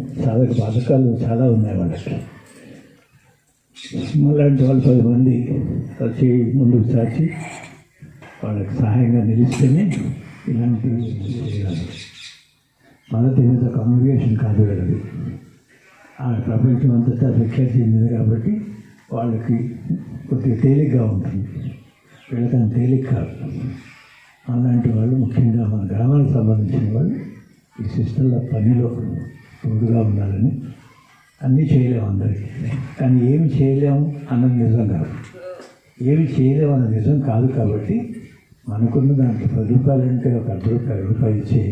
బాధకాలు చాలా ఉన్నాయి వాళ్ళకి. అలాంటి వాళ్ళు 10 మంది వచ్చి ముందుకు చాచి వాళ్ళకి సహాయంగా నిలిస్తేనే ఇలాంటివి చేయాలి. మదర్ తెరీసా కమ్యూనికేషన్ కాదు అది. ఆ ప్రపంచం అంతటా రిక్వెస్ట్ చెందింది కాబట్టి వాళ్ళకి కొద్దిగా తేలిగ్గా ఉంటుంది. వీళ్ళకని తేలిక కాదు. అలాంటి వాళ్ళు ముఖ్యంగా మన గ్రామాలకు సంబంధించిన వాళ్ళు ఈ సిస్టర్ల పనిలో తోడుగా ఉండాలని. అన్నీ చేయలేము అందరికీ, కానీ ఏమి చేయలేము అన్నది నిజం కాదు. ఏమి చేయలేము అన్నది నిజం కాదు. కాబట్టి మనకున్న దాంట్లో 10 రూపాయలు అంటే ఒక ₹10 ఇచ్చే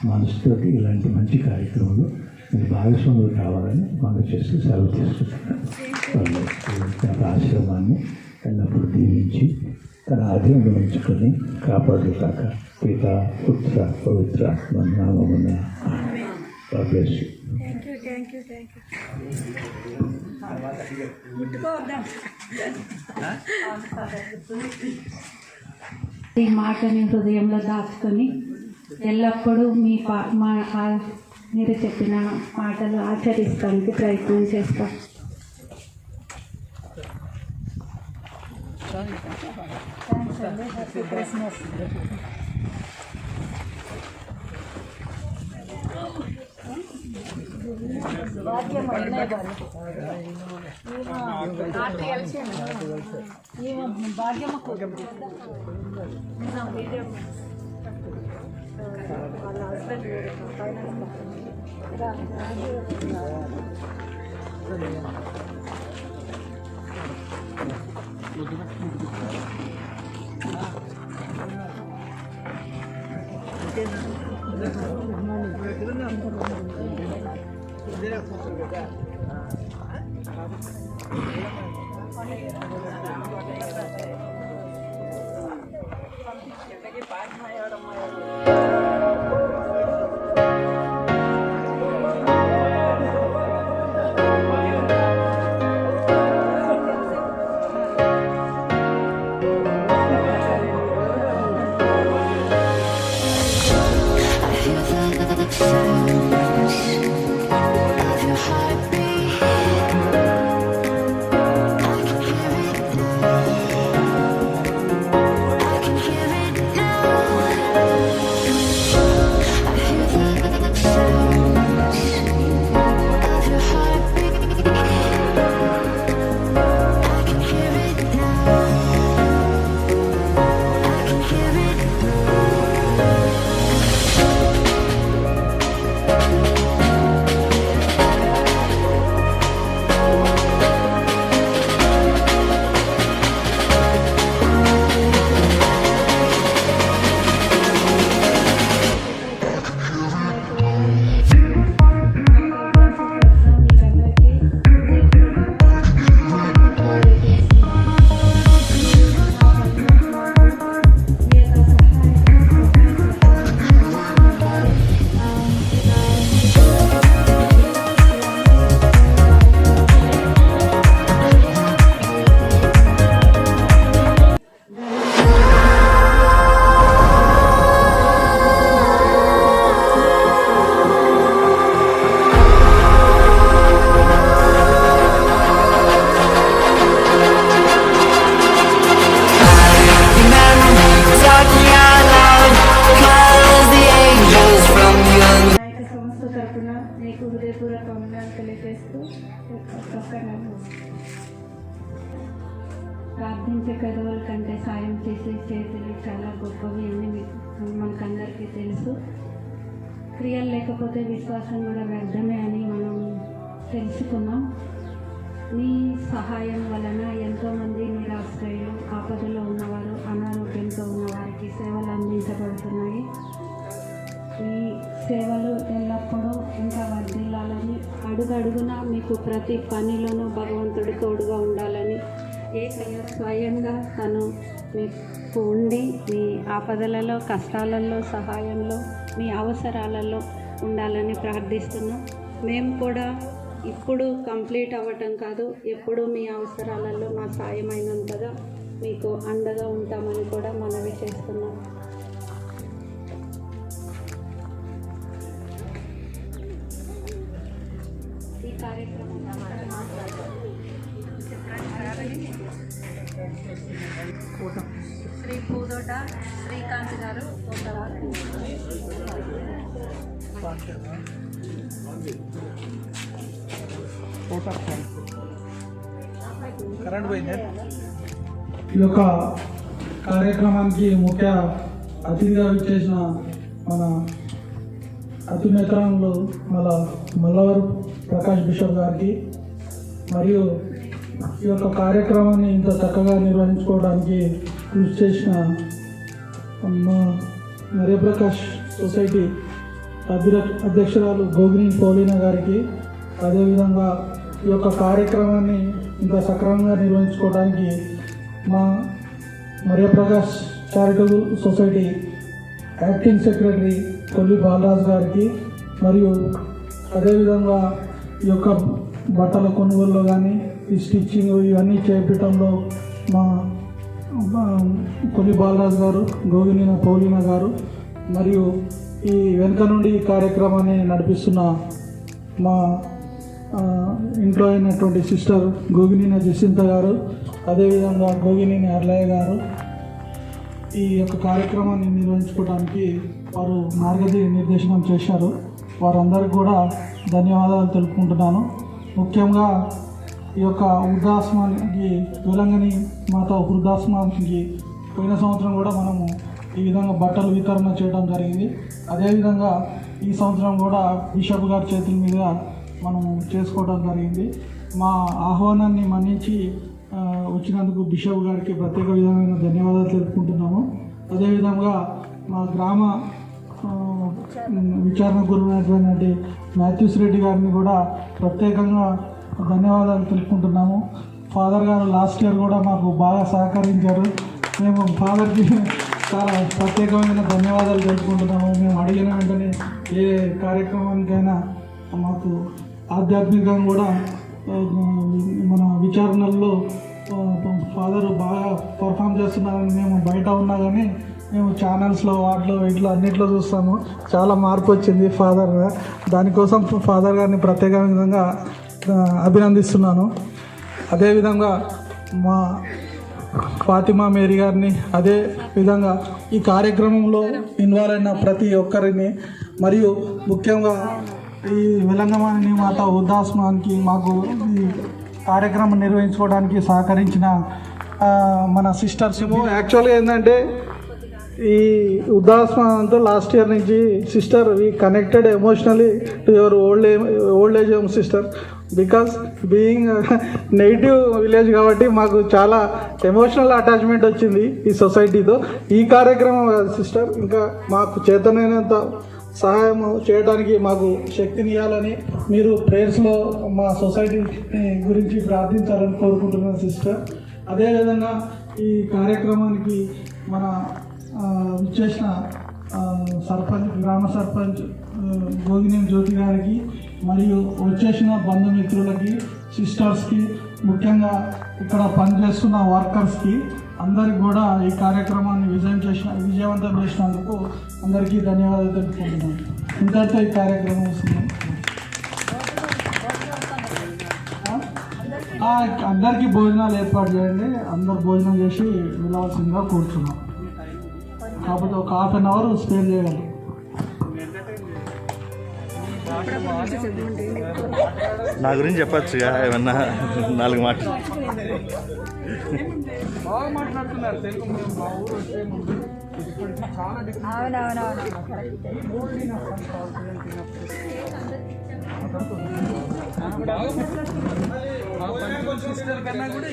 మనసుతోటి ఇలాంటి మంచి కార్యక్రమాలు మీరు భాగస్వాములు కావాలని మనం చేస్తూ సెలవు తీసుకుంటున్నాను. ఆశ్రమాన్ని ఎల్లప్పుడూ దీవించి తన అధీనంలో ఉంచుకొని కాపాడు కాక పిత పుత్ర పవిత్ర నామమున God bless you. Thank you. ఈ మాటని హృదయంలో దాచుకొని ఎల్లప్పుడూ మీరు చెప్పిన మాటలు ఆచరిస్తానికి ప్రయత్నం చేస్తాం. ప్రార్థించే పెదవుల కంటే సాయం చేసే చేతులు చాలా గొప్పవి అని మనకందరికీ తెలుసు. క్రియలు లేకపోతే విశ్వాసం కూడా వ్యర్థమే అని మనం తెలుసుకున్నాం. మీ సహాయం వలన ఎంతోమంది నిరాశ్రయులు, ఆపదలో ఉన్నవారు, అనారోగ్యంతో ఉన్నవారికి సేవలు అందించబడుతున్నాయి. ఈ సేవలు ఎల్లప్పుడూ ఇంకా వర్ధిల్లాలని, అడుగడుగున మీకు ప్రతి పనిలోనూ భగవంతుడు తోడుగా ఉండాలని, ఏసయ్య స్వయంగా తను మీకు ఉండి మీ ఆపదలలో, కష్టాలలో, సహాయంలో, మీ అవసరాలలో ఉండాలని ప్రార్థిస్తున్నాం. మేము కూడా ఇప్పుడు కంప్లీట్ అవ్వటం కాదు, ఎప్పుడు మీ అవసరాలలో మా సాయమైనంతగా మీకు అండగా ఉంటామని కూడా మనవి చేస్తున్నాం. ఈ కార్యక్రమం శ్రీ పూదోట శ్రీకాంత్ గారు కరెంట్ పోయింది. ఈ యొక్క కార్యక్రమానికి ముఖ్య అతిథిగా విచ్చేసిన మన అతినేతరంలో మల్లవరు ప్రకాష్ బిషప్ గారికి, మరియు ఈ యొక్క కార్యక్రమాన్ని ఇంత చక్కగా నిర్వహించుకోవడానికి కృషి చేసిన మా మరియప్రకాష్ సొసైటీ అధ్యక్షురాలు గోగిని పౌలీనా గారికి, అదేవిధంగా ఈ యొక్క కార్యక్రమాన్ని ఇంత సక్రమంగా నిర్వహించుకోవడానికి మా Mariaprakash charitable society acting secretary Kolli Balaraju గారికి, మరియు అదేవిధంగా ఈ యొక్క బట్టల కొనుగోలులో కానీ ఈ స్టిచ్చింగ్ ఇవన్నీ చేపట్టడంలో మా కొల్లి బాలరాజు గారు, గోగిని పౌలీనా గారు, మరియు ఈ వెనుక నుండి ఈ కార్యక్రమాన్ని నడిపిస్తున్న మా ఇంట్లో అయినటువంటి సిస్టర్ గోగిని జసింత గారు, అదేవిధంగా గోగిని అర్లయ్య గారు ఈ యొక్క కార్యక్రమాన్ని నిర్వహించుకోవడానికి వారు మార్గనిర్దేశనం చేశారు. వారందరికీ కూడా ధన్యవాదాలు తెలుపుకుంటున్నాను. ముఖ్యంగా ఈ యొక్క వృద్ధాశ్రమానికి వెలంగని మాత వృద్ధాశ్రమానికి పోయిన సంవత్సరం కూడా మనము ఈ విధంగా బట్టలు వితరణ చేయడం జరిగింది. అదేవిధంగా ఈ సంవత్సరం కూడా బిషప్ గారి చేతుల మీద మనము చేసుకోవడం జరిగింది. మా ఆహ్వానాన్ని మన్నించి వచ్చినందుకు బిషప్ గారికి ప్రత్యేక విధమైన ధన్యవాదాలు తెలుపుకుంటున్నాము. అదేవిధంగా మా గ్రామ విచారణ గురువునటువంటి మాథ్యూస్ రెడ్డి గారిని కూడా ప్రత్యేకంగా ధన్యవాదాలు తెలుపుకుంటున్నాము. ఫాదర్ గారు లాస్ట్ ఇయర్ కూడా మాకు బాగా సహకరించారు. మేము ఫాదర్కి చాలా ప్రత్యేకమైన ధన్యవాదాలు తెలుపుకుంటున్నాము. మేము అడిగిన వెంటనే ఏ కార్యక్రమానికైనా మాకు ఆధ్యాత్మికంగా కూడా మన విచారణల్లో ఫాదర్ బాగా పర్ఫామ్ చేస్తున్నారని మేము బయట ఉన్నా కానీ మేము ఛానల్స్లో వాటిలో ఇట్లా అన్నిట్లో చూస్తాము. చాలా మార్పు వచ్చింది ఫాదర్. దానికోసం ఫాదర్ గారిని ప్రత్యేక విధంగా అభినందిస్తున్నాను. అదేవిధంగా మా ఫాతిమా మేరీ గారిని, అదే విధంగా ఈ కార్యక్రమంలో ఇన్వాల్వ్ అయిన ప్రతి ఒక్కరిని, మరియు ముఖ్యంగా ఈ వెలంగమాని మాత వృద్ధాశ్రమానికి మాకు ఈ కార్యక్రమం నిర్వహించుకోవడానికి సహకరించిన మన సిస్టర్స్. యాక్చువల్గా ఏంటంటే ఈ వృద్ధాశ్రమంతో లాస్ట్ ఇయర్ నుంచి sister we connected emotionally to your old age home sister, because being negative village కాబట్టి మాకు చాలా ఎమోషనల్ అటాచ్మెంట్ వచ్చింది ఈ సొసైటీతో. ఈ కార్యక్రమం సిస్టర్ ఇంకా మాకు చేతనైనంత సహాయం చేయడానికి మాకు శక్తిని ఇవ్వాలని మీరు ప్రేయర్స్లో మా సొసైటీ గురించి ప్రార్థించాలని కోరుకుంటున్నాను సిస్టర్. అదేవిధంగా ఈ కార్యక్రమానికి మన విచ్చేసిన సర్పంచ్, గ్రామ సర్పంచ్ గోగిని జ్యోతి గారికి, మరియు వచ్చేసిన బంధుమిత్రులకి, సిస్టర్స్కి, ముఖ్యంగా ఇక్కడ పనిచేస్తున్న వర్కర్స్కి అందరికి కూడా ఈ కార్యక్రమాన్ని విజయవంతం చేసినందుకు అందరికీ ధన్యవాదాలు తెలుపుకుంటున్నాను. ఇంతటితో ఈ కార్యక్రమం వస్తుంది. అందరికీ భోజనాలు ఏర్పాటు చేయండి. అందరు భోజనం చేసి వెళ్ళవలసిందిగా కూర్చున్నాం. కాకపోతే ఒక ½ అన్ అవర్ స్పేర్ చేయగలరు. నా గురించి చెప్పచ్చుగా ఏమన్నా 4 మాటలు. బాగా మాట్లాడుతున్నారు తెలుగు. మేము మా ఊరు వచ్చే ముందు ఇప్పటికి చాలా సిస్టర్ కన్నా కూడా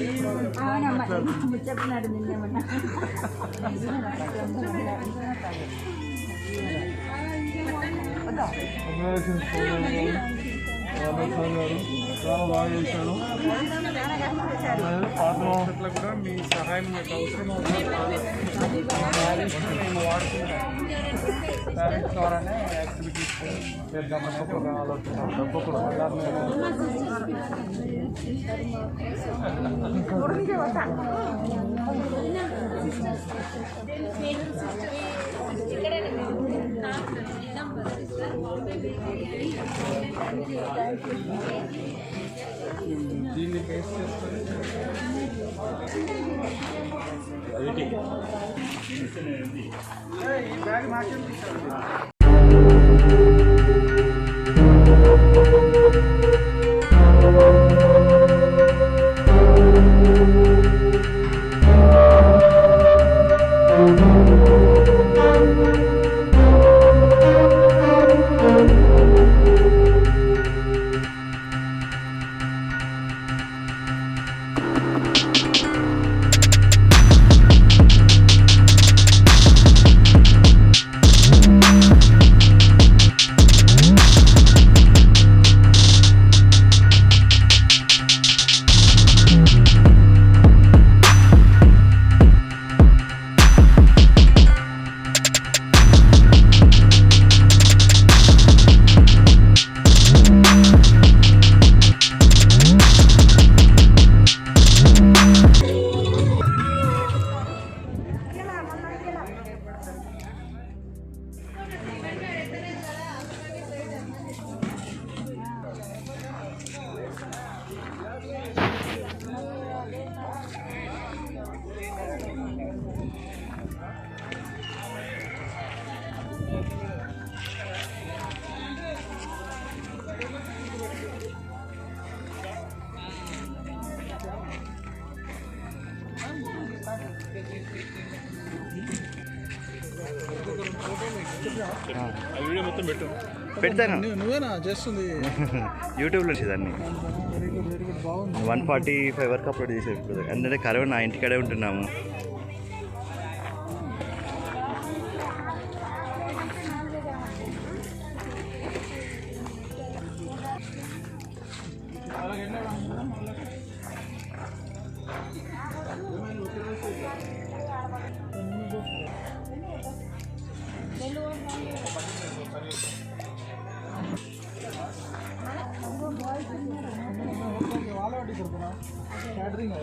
చాలా బాగా చేశాడు. పాత్రలో కూడా మీ సహాయం మీకు అవసరం మేము వాడుకుంటాం. పేరెంట్స్ ద్వారానే యాక్టివిటీస్ మీరు తప్పకుండా ఆలోచన తప్పకుండా దీన్ని బేస్ చేసుకొని ఈ బ్యాగ్ నాకేం తీసారు. వీడియో మొత్తం పెడతాను. నువ్వేనా చేస్తుంది? యూట్యూబ్లో నుంచి దాన్ని 145 వరకు అప్లోడ్ చేసేది. ఇప్పుడు ఎందుకంటే కరోనా నా ఇంటికాడే ఉంటున్నాము. క్యాటరింగ్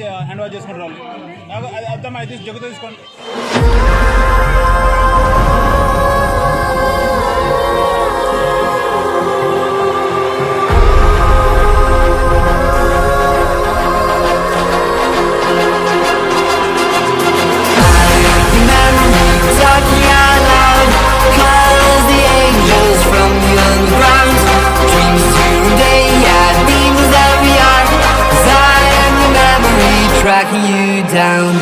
హ్యాండ్ వాష్ చేసుకుంటారు వాళ్ళు. నాకు అది అర్థం అయితే జగ్గుతో తీసుకోండి. Tracking you down.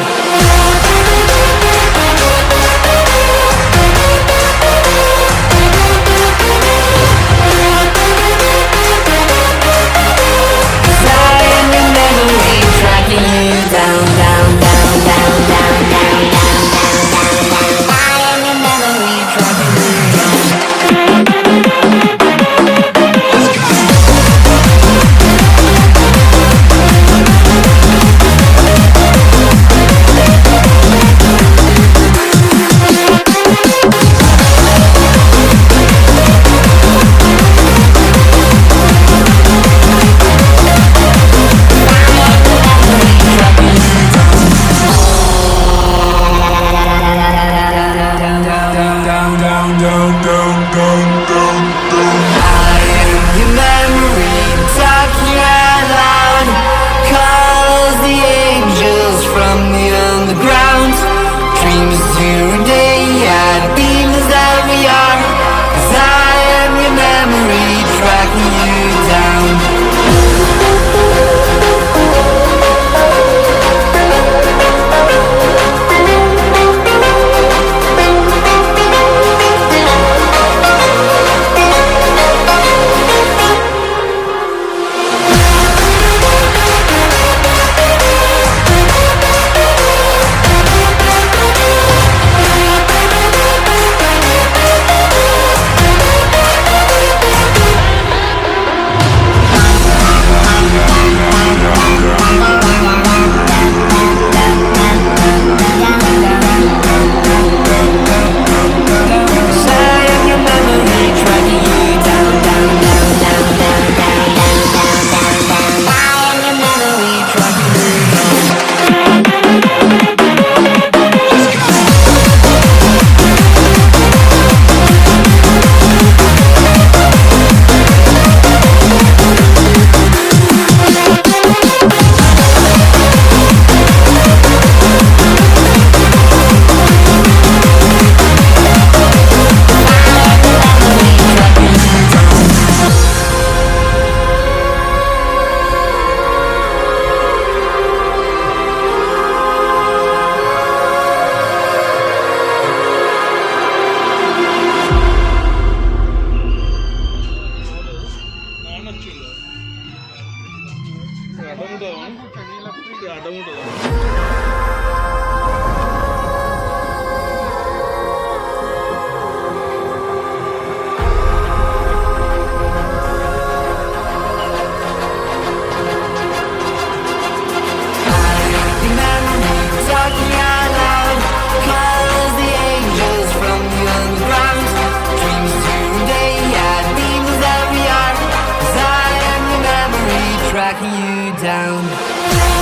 Tracking you down.